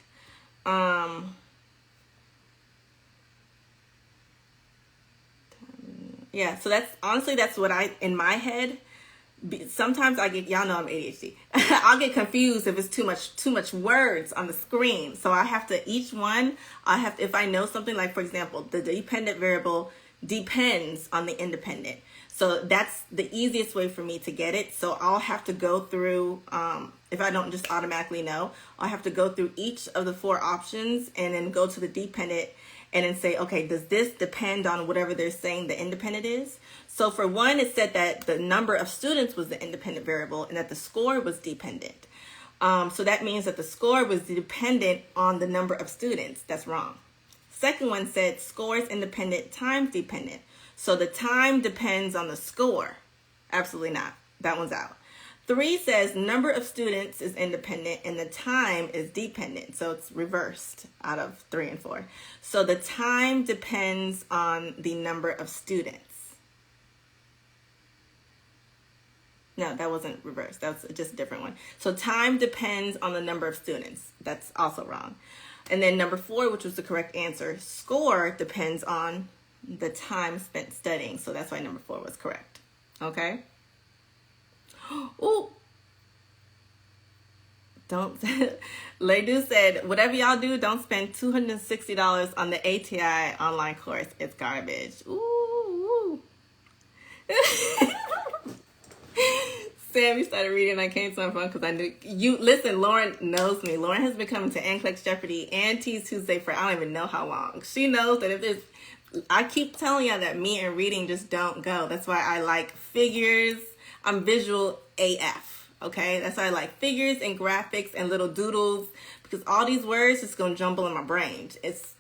Yeah, so that's honestly, that's what in my head, sometimes I get, y'all know I'm ADHD. I'll get confused if it's too much words on the screen. So I have to, each one, if I know something, like for example, the dependent variable depends on the independent. So that's the easiest way for me to get it. So I'll have to go through, if I don't just automatically know, I'll have to go through each of the 4 options and then go to the dependent and then say, okay, does this depend on whatever they're saying the independent is? So for one, it said that the number of students was the independent variable and that the score was dependent. So that means that the score was dependent on the number of students. That's wrong. Second one said score is independent times dependent. So the time depends on the score. Absolutely not. That one's out. 3 says number of students is independent and the time is dependent. So it's reversed out of 3 and 4. So the time depends on the number of students. No, that wasn't reversed. That's just a different one. So time depends on the number of students. That's also wrong. And then number 4, which was the correct answer, score depends on the time spent studying. So that's why number 4 was correct. Okay. Ooh. Don't. Ledoux said, whatever y'all do, don't spend $260 on the ATI online course. It's garbage. Ooh. Sam, you started reading. I came to my phone because I knew you. Listen, Lauren knows me. Lauren has been coming to Untitled Jeopardy and Teas Tuesday for I don't even know how long. She knows that if there's, I keep telling y'all that me and reading just don't go. That's why I like figures. I'm visual AF. Okay, that's why I like figures and graphics and little doodles, because all these words just gonna jumble in my brain. It's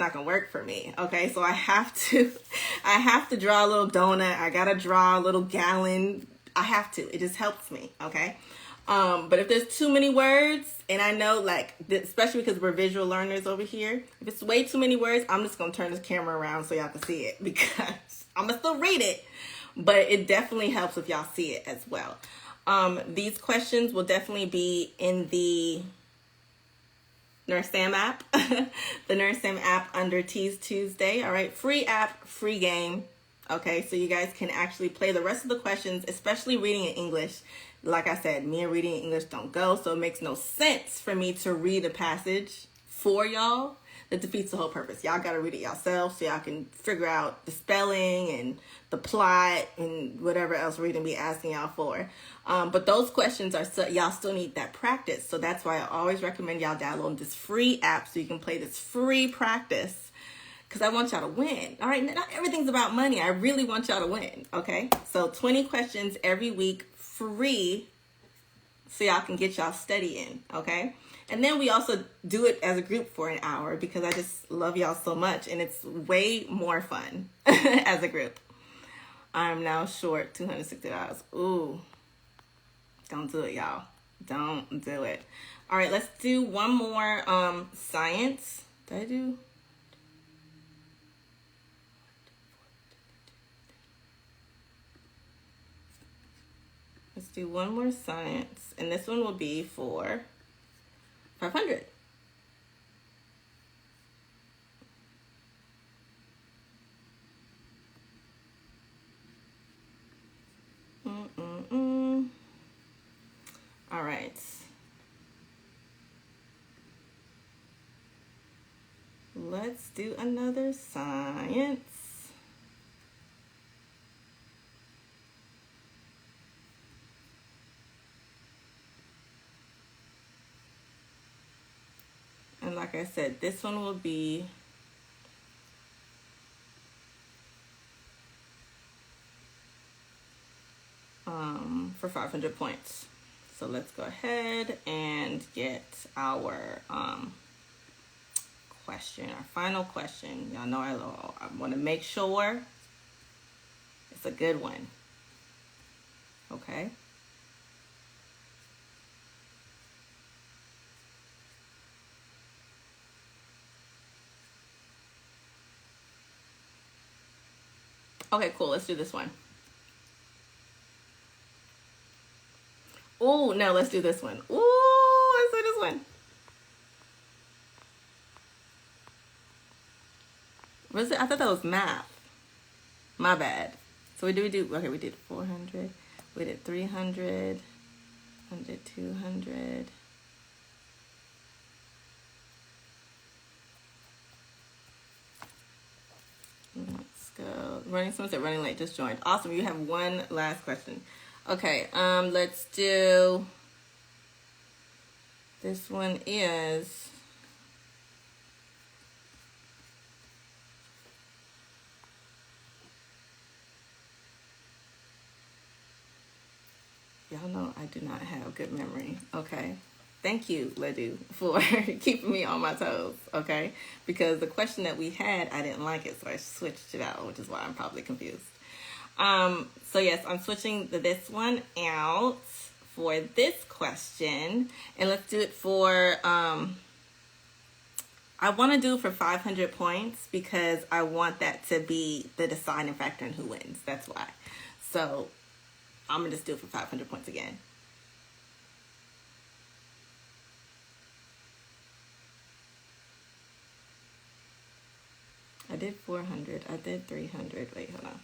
not gonna work for me. Okay, so I have to draw a little donut. I gotta draw a little gallon. I have to. It just helps me. Okay. But if there's too many words, and I know, like, especially because we're visual learners over here, if it's way too many words, I'm just gonna turn this camera around so y'all can see it, because I'm gonna still read it, but it definitely helps if y'all see it as well. These questions will definitely be in the NurseSam app, the NurseSam app under Teas Tuesday. All right, free app, free game. Okay, so you guys can actually play the rest of the questions, especially reading in English. Like I said, me and reading in English don't go, so it makes no sense for me to read a passage for y'all. That defeats the whole purpose. Y'all got to read it yourself so y'all can figure out the spelling and the plot and whatever else we're going to be asking y'all for. But those questions are still, y'all still need that practice. So that's why I always recommend y'all download this free app so you can play this free practice, because I want y'all to win. All right, not everything's about money. I really want y'all to win. Okay, so 20 questions every week, free, so y'all can get y'all studying. Okay. And then we also do it as a group for an hour, because I just love y'all so much, and it's way more fun as a group. I'm now short $260. Ooh, don't do it, y'all. Don't do it. All right, let's do one more science. Did I do? Let's do one more science, and this one will be for 500. All right. Let's do another science. And like I said, this one will be for 500 points. So let's go ahead and get our question, our final question. Y'all know I want to make sure it's a good one. Okay. Okay, cool. Let's do this one. Oh, no, let's do this one. Ooh, let's do this one. Was it? I thought that was math. My bad. So we did 400. We did 300. 100, 200. Let's go. Someone said running late, just joined. Awesome. You have one last question. Okay, let's do, this one is, y'all know I do not have good memory. Okay. Thank you, Ledoux, for keeping me on my toes, okay? Because the question that we had, I didn't like it, so I switched it out, which is why I'm probably confused. So yes, I'm switching this one out for this question, and let's do it for, I want to do it for 500 points because I want that to be the deciding factor in who wins. That's why. So I'm going to just do it for 500 points again. I did 400. I did 300. Wait, hold on.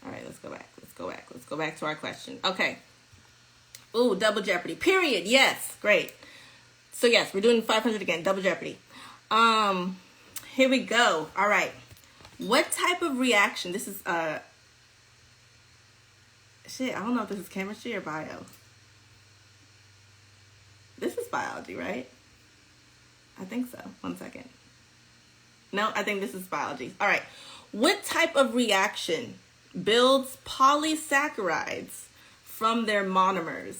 All right, let's go back. Let's go back to our question. Okay. Ooh, double Jeopardy. Period. Yes. Great. So yes, we're doing 500 again. Double Jeopardy. Here we go. All right. What type of reaction? This is shit, I don't know if this is chemistry or bio. This is biology, right? I think so. 1 second. No, I think this is biology. All right. What type of reaction builds polysaccharides from their monomers?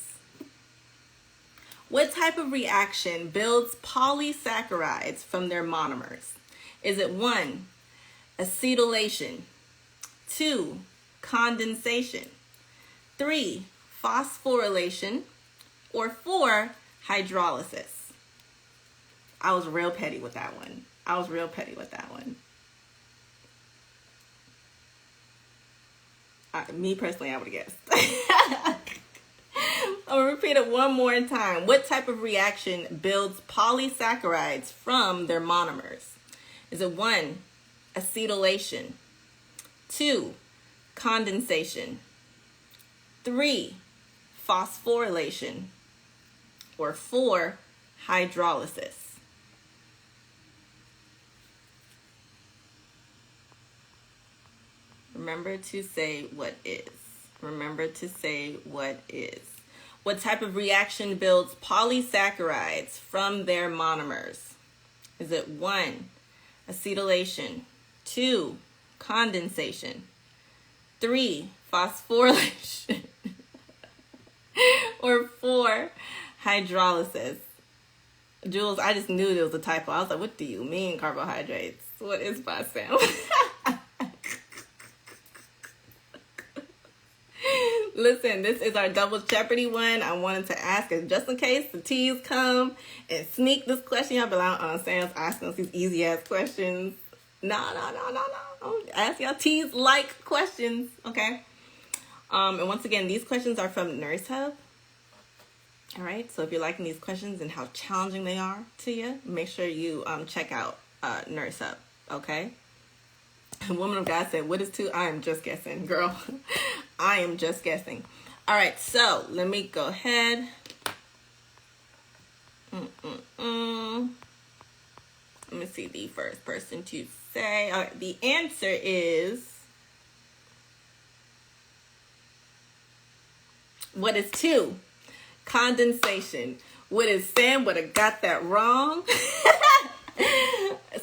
What type of reaction builds polysaccharides from their monomers? Is it 1, acetylation, 2, condensation, 3, phosphorylation, or 4, hydrolysis? I was real petty with that one. Me personally, I would have guessed. I'm going to repeat it one more time. What type of reaction builds polysaccharides from their monomers? Is it 1, acetylation, 2, condensation, 3, phosphorylation, or 4, hydrolysis? Remember to say what is. Remember to say what is. What type of reaction builds polysaccharides from their monomers? Is it 1, acetylation, 2, condensation, 3, phosphorylation, or 4, hydrolysis? Jules, I just knew there was a typo. I was like, what do you mean carbohydrates? What is phospham? Listen, this is our double Jeopardy one. I wanted to ask it just in case the T's come and sneak this question. Y'all be like, Sam's asking us these easy ass questions. No. Ask y'all T's like questions, okay? And once again, these questions are from Nurse Hub. All right, so if you're liking these questions and how challenging they are to you, make sure you check out Nurse Hub, okay? Woman of God said, what is 2? I am just guessing, girl. I am just guessing. All right, so let me go ahead. Let me see the first person to say. All right, the answer is, what is 2? Condensation. What is Sam would have got that wrong?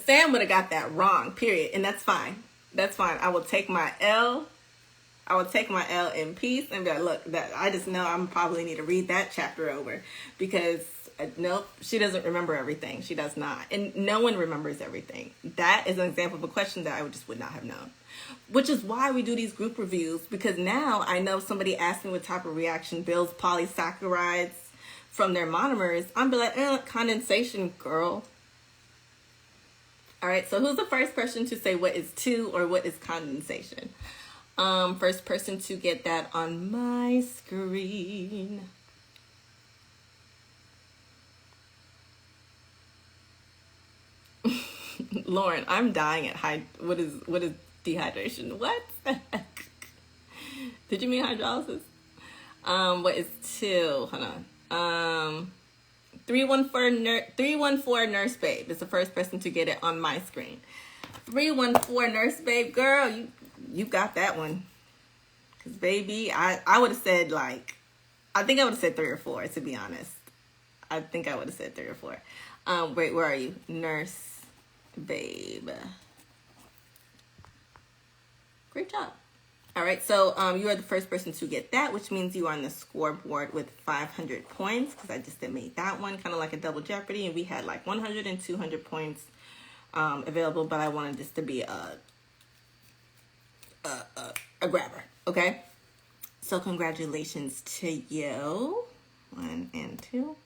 Sam would have got that wrong, period. And that's fine. That's fine. I will take my L. I will take my L in peace and be like, look, that I just know I'm probably need to read that chapter over because nope, she doesn't remember everything. She does not. And no one remembers everything. That is an example of a question that I would not have known. Which is why we do these group reviews, because now I know somebody asked me what type of reaction builds polysaccharides from their monomers, I'm be like, condensation, girl. All right, so who's the first person to say what is 2 or what is condensation? First person to get that on my screen. Lauren, I'm dying at what is dehydration? What? Did you mean hydrolysis? What is 2? Hold on. 314 Nurse Babe is the first person to get it on my screen. 314 Nurse Babe, girl, you got that one. Cause baby, I would have said I think I would have said 3 or 4, to be honest. I think I would have said 3 or 4. Wait, where are you? Nurse Babe. Great job. All right, so you are the first person to get that, which means you are on the scoreboard with 500 points, because I just made that one kind of like a double Jeopardy, and we had 100 and 200 points available, but I wanted this to be a grabber, okay? So congratulations to you. 1 and 2.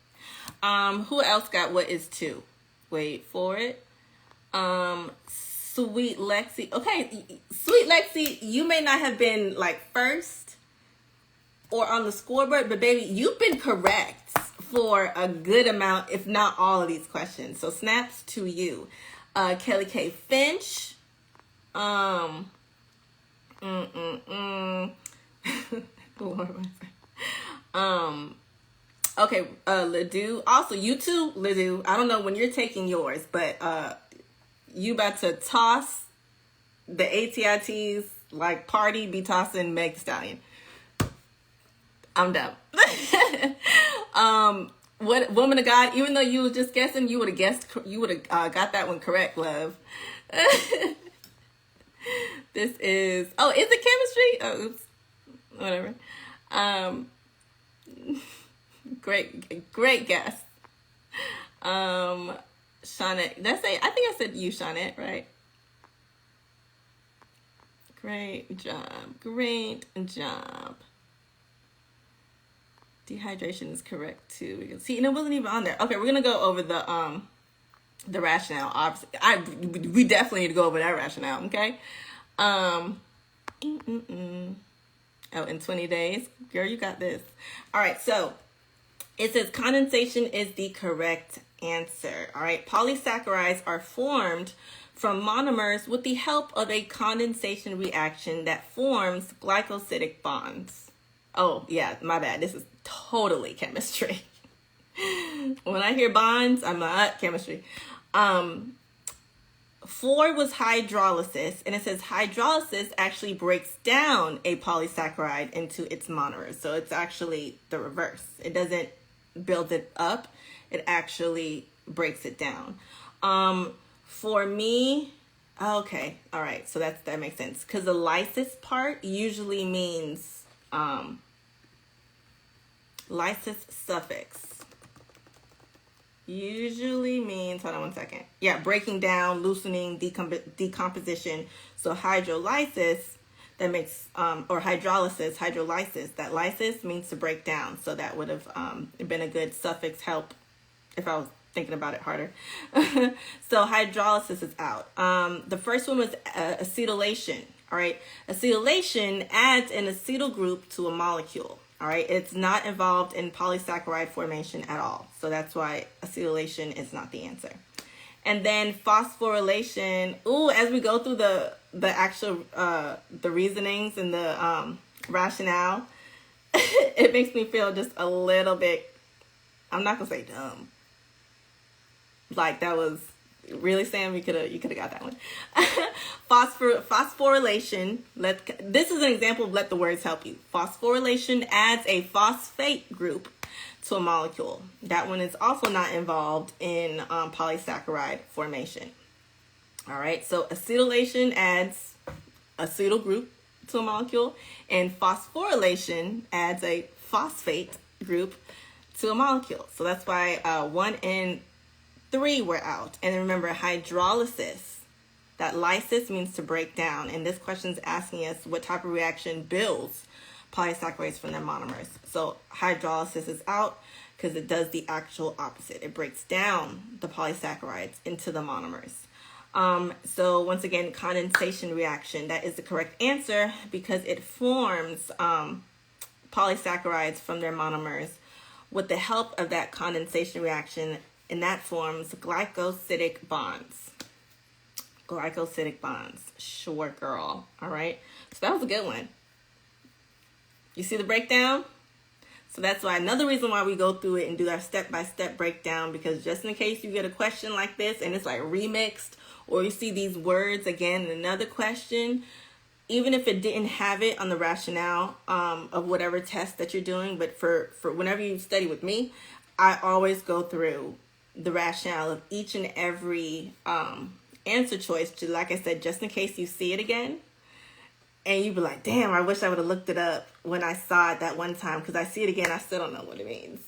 Who else got what is 2? Wait for it. Sweet Lexi. Okay, Sweet Lexi, you may not have been first or on the scoreboard, but baby, you've been correct for a good amount, if not all of these questions. So snaps to you. Kelly K. Finch. Okay, Ledoux. Also, you too, Ledoux. I don't know when you're taking yours, but you about to toss the ATI TEAS party, be tossing Meg Thee Stallion. I'm done. What woman of God? Even though you was just guessing, you would have guessed. You would have got that one correct, love. This is. Oh, is it chemistry? Oh, oops. Whatever. Great guess. Shawnette, I think I said you, Shawnette, right? Great job. Dehydration is correct too. We can see, and it wasn't even on there. Okay, we're gonna go over the rationale. Obviously, we definitely need to go over that rationale. Okay. Oh, in 20 days, girl, you got this. All right, so it says condensation is the correct answer. All right, polysaccharides are formed from monomers with the help of a condensation reaction that forms glycosidic bonds. Oh, yeah, my bad. This is totally chemistry. When I hear bonds, I'm not chemistry. 4 was hydrolysis, and it says hydrolysis actually breaks down a polysaccharide into its monomers. So it's actually the reverse. It doesn't build it up. It actually breaks it down. For me, okay, all right, so that makes sense, because the lysis part usually means lysis suffix usually means, hold on one second, breaking down, loosening, decomposition. So hydrolysis, that makes or hydrolysis, that lysis means to break down, so that would have been a good suffix help if I was thinking about it harder. So hydrolysis is out. The first one was acetylation. All right, acetylation adds an acetyl group to a molecule. All right, it's not involved in polysaccharide formation at all, so that's why acetylation is not the answer. And then phosphorylation. Ooh, as we go through the actual the reasonings and the rationale, it makes me feel just a little bit, I'm not gonna say dumb. That was really, Sam, you could have got that one. Phosphorylation. This is an example of let the words help you. Phosphorylation adds a phosphate group to a molecule. That one is also not involved in polysaccharide formation. All right, so acetylation adds acetyl group to a molecule, and phosphorylation adds a phosphate group to a molecule. So that's why 1 and 3 were out. And remember, hydrolysis, that lysis means to break down. And this question is asking us what type of reaction builds polysaccharides from their monomers. So hydrolysis is out because it does the actual opposite. It breaks down the polysaccharides into the monomers. So once again, condensation reaction, that is the correct answer because it forms polysaccharides from their monomers with the help of that condensation reaction, and that forms glycosidic bonds. Glycosidic bonds. Sure, girl. All right. So that was a good one. You see the breakdown? So that's why another reason why we go through it and do our step-by-step breakdown, because just in case you get a question like this and it's like remixed, or you see these words again in another question, even if it didn't have it on the rationale of whatever test that you're doing, but for whenever you study with me, I always go through the rationale of each and every answer choice, to, like I said, just in case you see it again. And you be like, damn, I wish I would have looked it up when I saw it that one time, because I see it again, I still don't know what it means.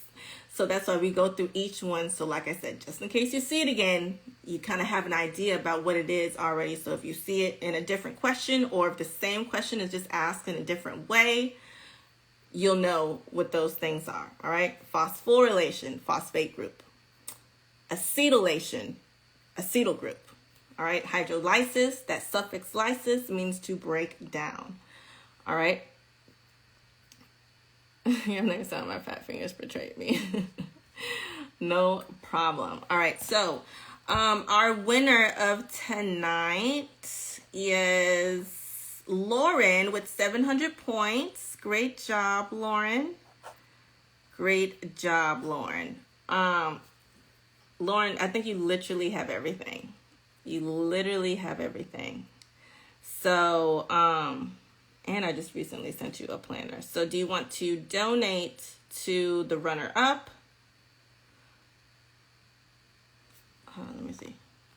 So that's why we go through each one. So like I said, just in case you see it again, you kind of have an idea about what it is already. So if you see it in a different question, or if the same question is just asked in a different way, you'll know what those things are. All right. Phosphorylation, phosphate group. Acetylation, acetyl group. All right. Hydrolysis, that suffix lysis means to break down. All right. You'll never saw my fat fingers betrayed me. No problem. All right. So our winner of tonight is Lauren with 700 points. Great job, Lauren. Great job, Lauren. Lauren, I think you literally have everything. You literally have everything. So, and I just recently sent you a planner. So do you want to donate to the runner-up? Let me see.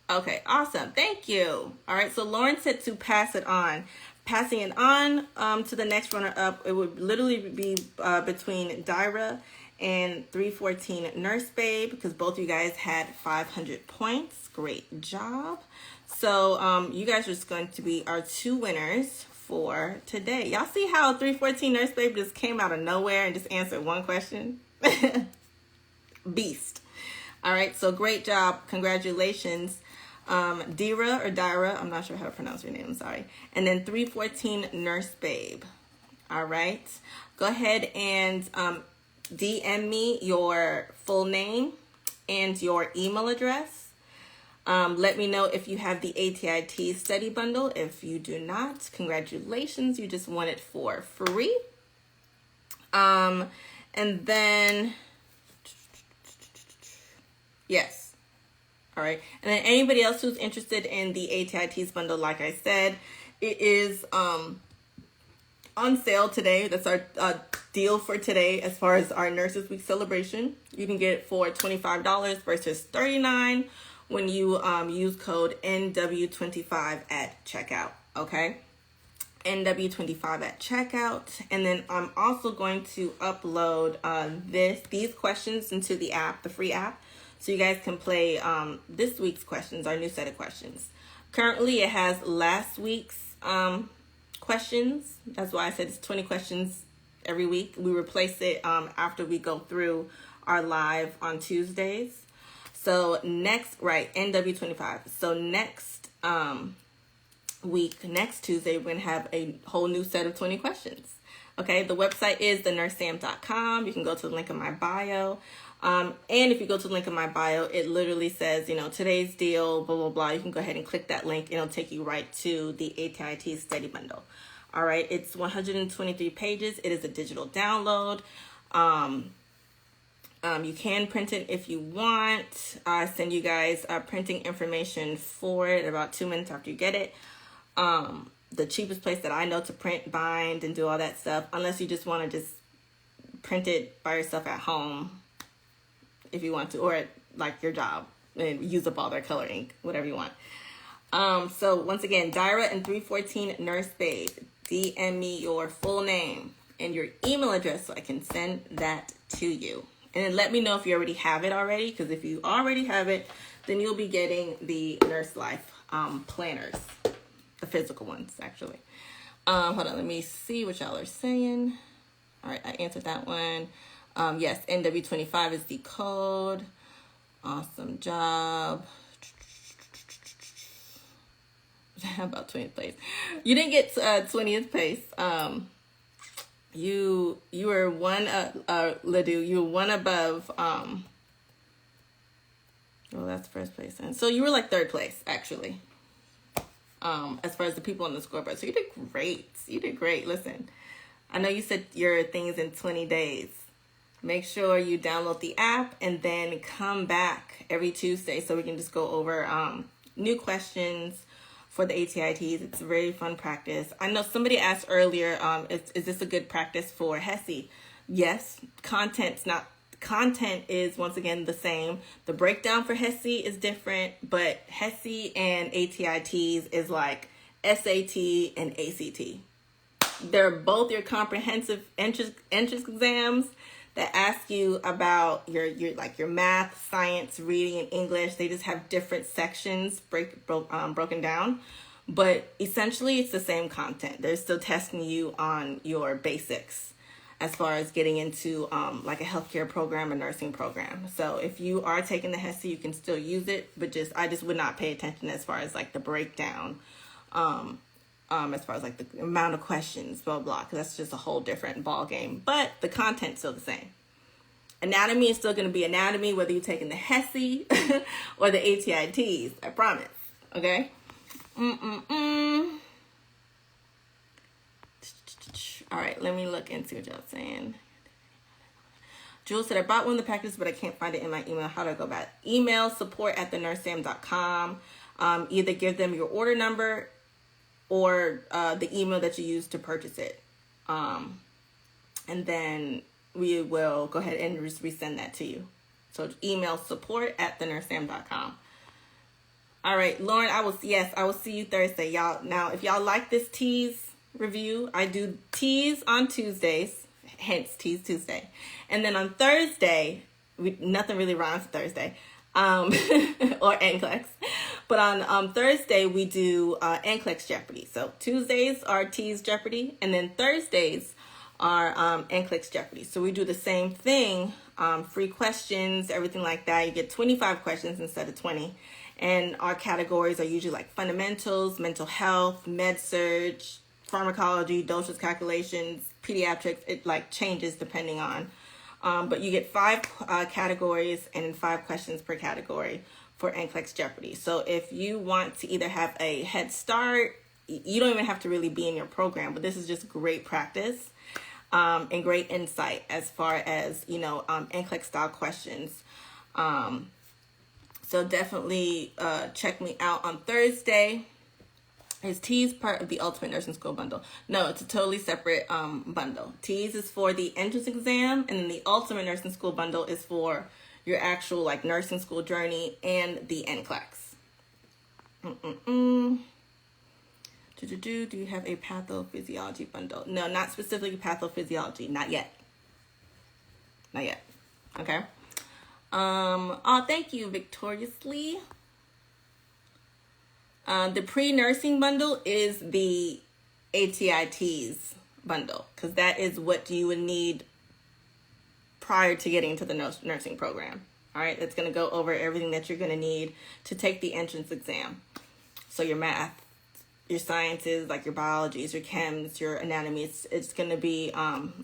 Okay, awesome. Thank you. All right, so Lauren said to pass it on. Passing it on to the next runner-up, it would literally be between Dyra and 314 Nurse Babe, because both of you guys had 500 points. Great job. So you guys are just going to be our two winners for today. Y'all see how 314 Nurse Babe just came out of nowhere and just answered one question? Beast. All right, so great job. Congratulations. Dira or Dyra, I'm not sure how to pronounce your name, I'm sorry. And then 314 Nurse Babe. All right. Go ahead and DM me your full name and your email address. Let me know if you have the ATI TEAS study bundle. If you do not, congratulations, you just won it for free. And then, yes. All right. And then anybody else who's interested in the ATI TEAS bundle, like I said, it is on sale today. That's our deal for today as far as our Nurses Week celebration. You can get it for $25 versus $39 when you use code NW25 at checkout. Okay? NW25 at checkout. And then I'm also going to upload these questions into the app, the free app, so you guys can play this week's questions, our new set of questions. Currently, it has last week's questions. That's why I said it's 20 questions every week. We replace it after we go through our live on Tuesdays. So next, right, NW25. So next week, next Tuesday, we're going to have a whole new set of 20 questions. Okay, the website is thenursesam.com. You can go to the link in my bio. And if you go to the link in my bio, it literally says, today's deal, blah, blah, blah. You can go ahead and click that link. It'll take you right to the ATI TEAS study bundle. All right. It's 123 pages. It is a digital download. You can print it if you want. I send you guys printing information for it about 2 minutes after you get it. The cheapest place that I know to print, bind, and do all that stuff, unless you just want to just print it by yourself at home, if you want to, or at like your job, and use up all their color ink, whatever you want. So once again, Dyra and 314 Nurse Babe, DM me your full name and your email address so I can send that to you. And then let me know if you already have it already, because if you already have it, then you'll be getting the Nurse Life planners, the physical ones, actually. Hold on, let me see what y'all are saying. All right, I answered that one. Yes, NW25 is the code. Awesome job. How about 20th place? You didn't get 20th place. You were one Ledoux, you were one above well, that's first place. And so you were like third place actually. As far as the people on the scoreboard. So you did great. You did great. Listen, I know you said your things in 20 days. Make sure you download the app and then come back every Tuesday so we can just go over new questions for the ATI TEAS. It's a very fun practice. I know somebody asked earlier, is this a good practice for HESI? Yes, content is once again the same. The breakdown for HESI is different, but HESI and ATI TEAS is like SAT and ACT. They're both your comprehensive entrance exams that ask you about your math, science, reading, and English. They just have different sections broken down, but essentially it's the same content. They're still testing you on your basics as far as getting into like a healthcare program, a nursing program. So if you are taking the HESI, you can still use it, but I just would not pay attention as far as like the breakdown, as far as like the amount of questions, blah, blah, because that's just a whole different ball game. But the content's still the same. Anatomy is still going to be anatomy, whether you're taking the HESI or the ATI TEAS, I promise, okay? All right, let me look into what y'all saying. Jules said, I bought one of the packages, but I can't find it in my email. How do I go about it? Email support@thenurseam.com. Either give them your order number or the email that you use to purchase it. And then we will go ahead and just resend that to you. So email support@thenurseam.com. All right, Lauren, I will see you Thursday, y'all. Now, if y'all like this TEAS review, I do TEAS on Tuesdays, hence TEAS Tuesday. And then on Thursday, nothing really rhymes with Thursday, or NCLEX. But on Thursday, we do NCLEX Jeopardy. So Tuesdays are TEAS Jeopardy, and then Thursdays are NCLEX Jeopardy. So we do the same thing, free questions, everything like that. You get 25 questions instead of 20. And our categories are usually like fundamentals, mental health, med surg, pharmacology, dosage calculations, pediatrics. It like changes depending on. But you get 5 categories and 5 questions per category for NCLEX Jeopardy. So if you want to either have a head start, you don't even have to really be in your program, but this is just great practice and great insight as far as, NCLEX style questions. So definitely check me out on Thursday. Is TEAS part of the Ultimate Nursing School bundle? No, it's a totally separate bundle. TEAS is for the entrance exam, and then the Ultimate Nursing School bundle is for your actual like nursing school journey and the NCLEX. Do you have a pathophysiology bundle? No, not specifically pathophysiology. Not yet. Not yet. Okay. Oh, thank you, Victoriously. The pre-nursing bundle is the ATI TEAS bundle, because that is what you would need prior to getting to the nursing program. All right, it's going to go over everything that you're going to need to take the entrance exam. So your math, your sciences, like your biologies, your chems, your anatomy, it's going to be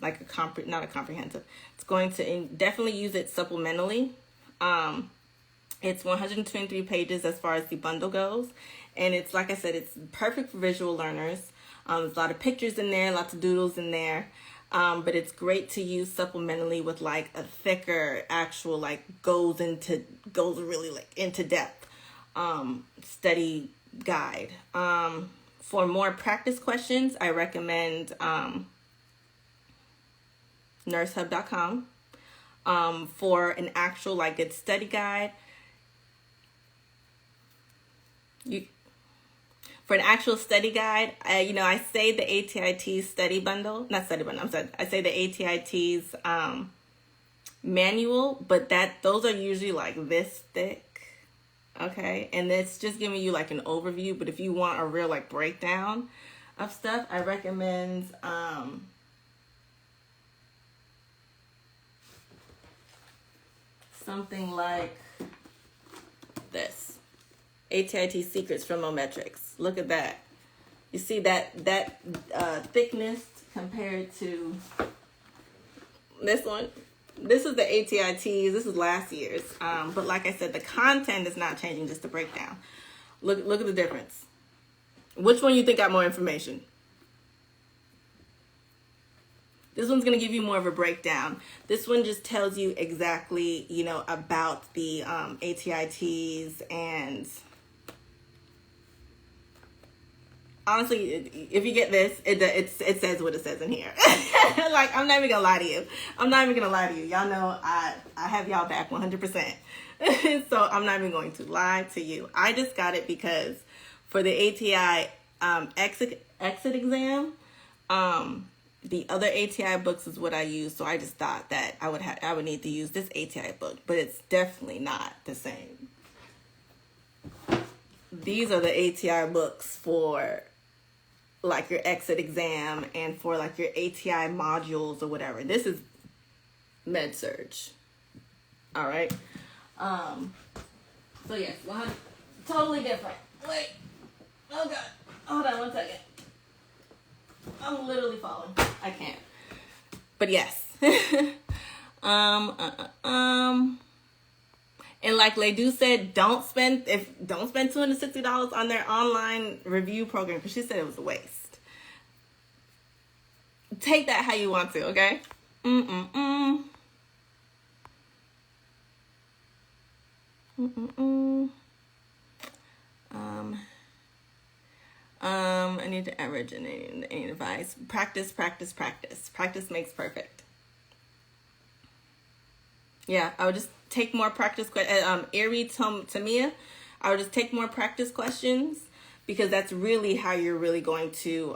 like not a comprehensive. It's going to definitely use it supplementally. It's 123 pages as far as the bundle goes. And it's, like I said, it's perfect for visual learners. There's a lot of pictures in there, lots of doodles in there. But it's great to use supplementally with like a thicker actual, like goes really like into depth study guide. For more practice questions, I recommend nursehub.com. For an actual like good study guide, for an actual study guide, I say the ATI TEAS study bundle, not study bundle, I'm sorry. I say the ATI TEAS manual, but those are usually like this thick, okay? And it's just giving you like an overview, but if you want a real like breakdown of stuff, I recommend something like this. ATI TEAS Secrets from Ometrics. Look at that. You see that thickness compared to this one? This is the ATI TEAS. This is last year's. But like I said, the content is not changing, just the breakdown. Look at the difference. Which one you think got more information? This one's going to give you more of a breakdown. This one just tells you exactly, you know, about the ATI TEAS. And honestly, if you get this, it says what it says in here. Like, I'm not even going to lie to you. I'm not even going to lie to you. Y'all know I have y'all back 100%. So I'm not even going to lie to you. I just got it because for the ATI exit exam, the other ATI books is what I use, so I just thought that I would need to use this ATI book, but it's definitely not the same. These are the ATI books for like your exit exam and for like your ATI modules or whatever. This is MedSurge. All right. So yes, totally different. Wait. Oh God. Hold on one second. I'm literally falling. I can't. But yes. And like Ledoux said, don't spend $260 on their online review program because she said it was a waste. Take that how you want to, okay? I need to average any advice. Practice. Practice makes perfect. Yeah, I would just take more practice. Erie Tamia, I would just take more practice questions because that's really how you're really going to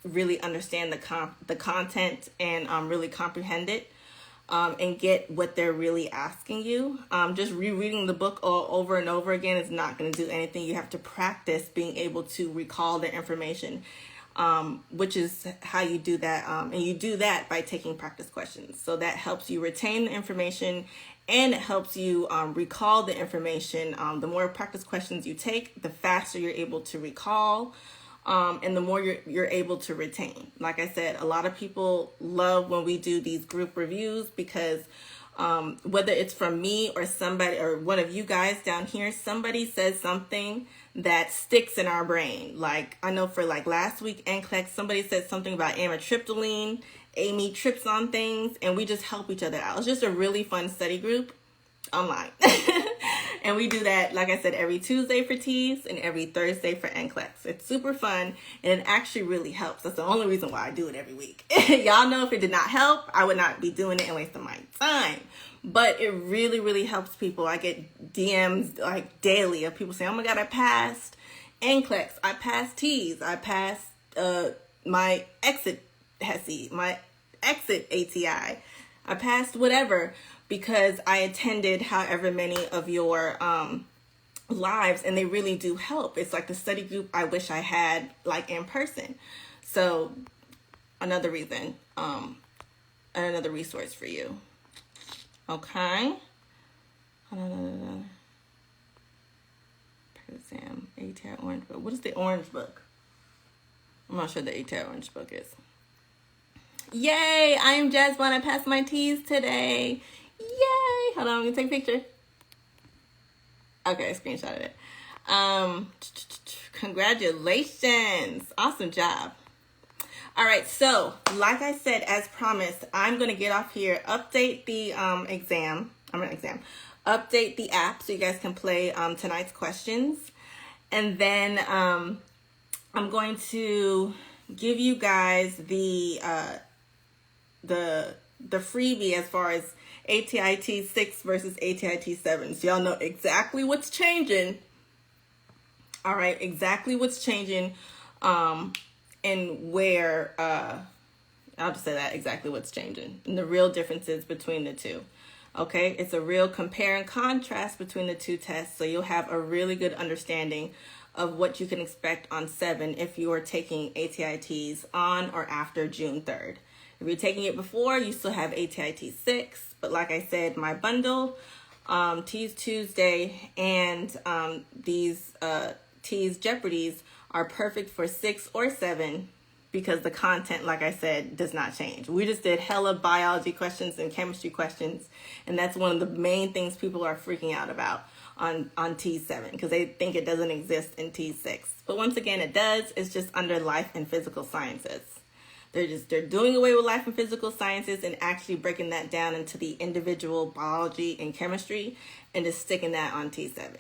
really understand the content and really comprehend it. And get what they're really asking you. Just rereading the book all over and over again is not going to do anything. You have to practice being able to recall the information, which is how you do that. And you do that by taking practice questions. So that helps you retain the information and it helps you recall the information. The more practice questions you take, the faster you're able to recall. And the more you're able to retain. Like I said, a lot of people love when we do these group reviews because whether it's from me or somebody or one of you guys down here, somebody says something that sticks in our brain. Like I know for like last week, NCLEX, somebody said something about amitriptyline. Amy trips on things and we just help each other out. It's just a really fun study group online. And we do that, like I said, every Tuesday for TEAS and every Thursday for NCLEX. It's super fun, and it actually really helps. That's the only reason why I do it every week. Y'all know if it did not help, I would not be doing it and wasting my time. But it really, really helps people. I get DMs like daily of people saying, oh my God, I passed NCLEX. I passed TEAS. I passed my exit HESI, my exit ATI. I passed whatever. Because I attended however many of your lives, and they really do help. It's like the study group I wish I had like in person. So another reason, another resource for you. Okay. Exam, ATI Orange Book. What is the Orange Book? I'm not sure the ATI Orange Book is. Yay! I am Jasmine. I passed my TEAS today. Yay! Hold on, I'm gonna take a picture. Okay, I screenshotted it. Congratulations. Awesome job. All right, so like I said, as promised, I'm gonna get off here, update the update the app so you guys can play tonight's questions. And then I'm going to give you guys the freebie as far as ATI TEAS 6 versus ATI TEAS 7. So y'all know exactly what's changing. All right, exactly what's changing and where, I'll just say that, exactly what's changing and the real differences between the two. Okay, it's a real compare and contrast between the two tests, so you'll have a really good understanding of what you can expect on 7 if you are taking ATI TEAS on or after June 3rd. If you're taking it before, you still have ATI TEAS 6. But like I said, my bundle, TEAS Tuesday, and these TEAS Jeopardies are perfect for 6 or 7 because the content, like I said, does not change. We just did hella biology questions and chemistry questions, and that's one of the main things people are freaking out about on TEAS 7 because they think it doesn't exist in TEAS 6. But once again, it does. It's just under life and physical sciences. They're doing away with life and physical sciences and actually breaking that down into the individual biology and chemistry and just sticking that on TEAS 7.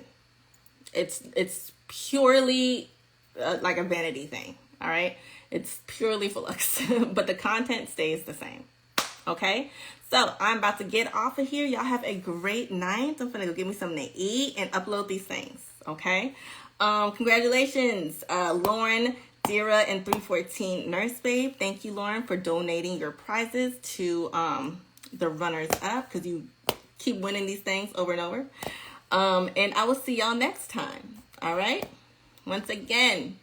It's purely like a vanity thing, all right? It's purely for looks, but the content stays the same, okay? So I'm about to get off of here. Y'all have a great night. I'm gonna go get me something to eat and upload these things, okay? Congratulations, Lauren, Dira, and 314 Nurse Babe. Thank you, Lauren, for donating your prizes to the runners up because you keep winning these things over and over. And I will see y'all next time, all right? Once again,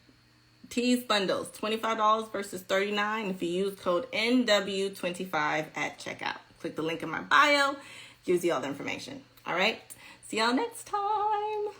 TEAS bundles, $25 versus $39 if you use code NW25 at checkout. Click the link in my bio, gives you all the information. All right, see y'all next time.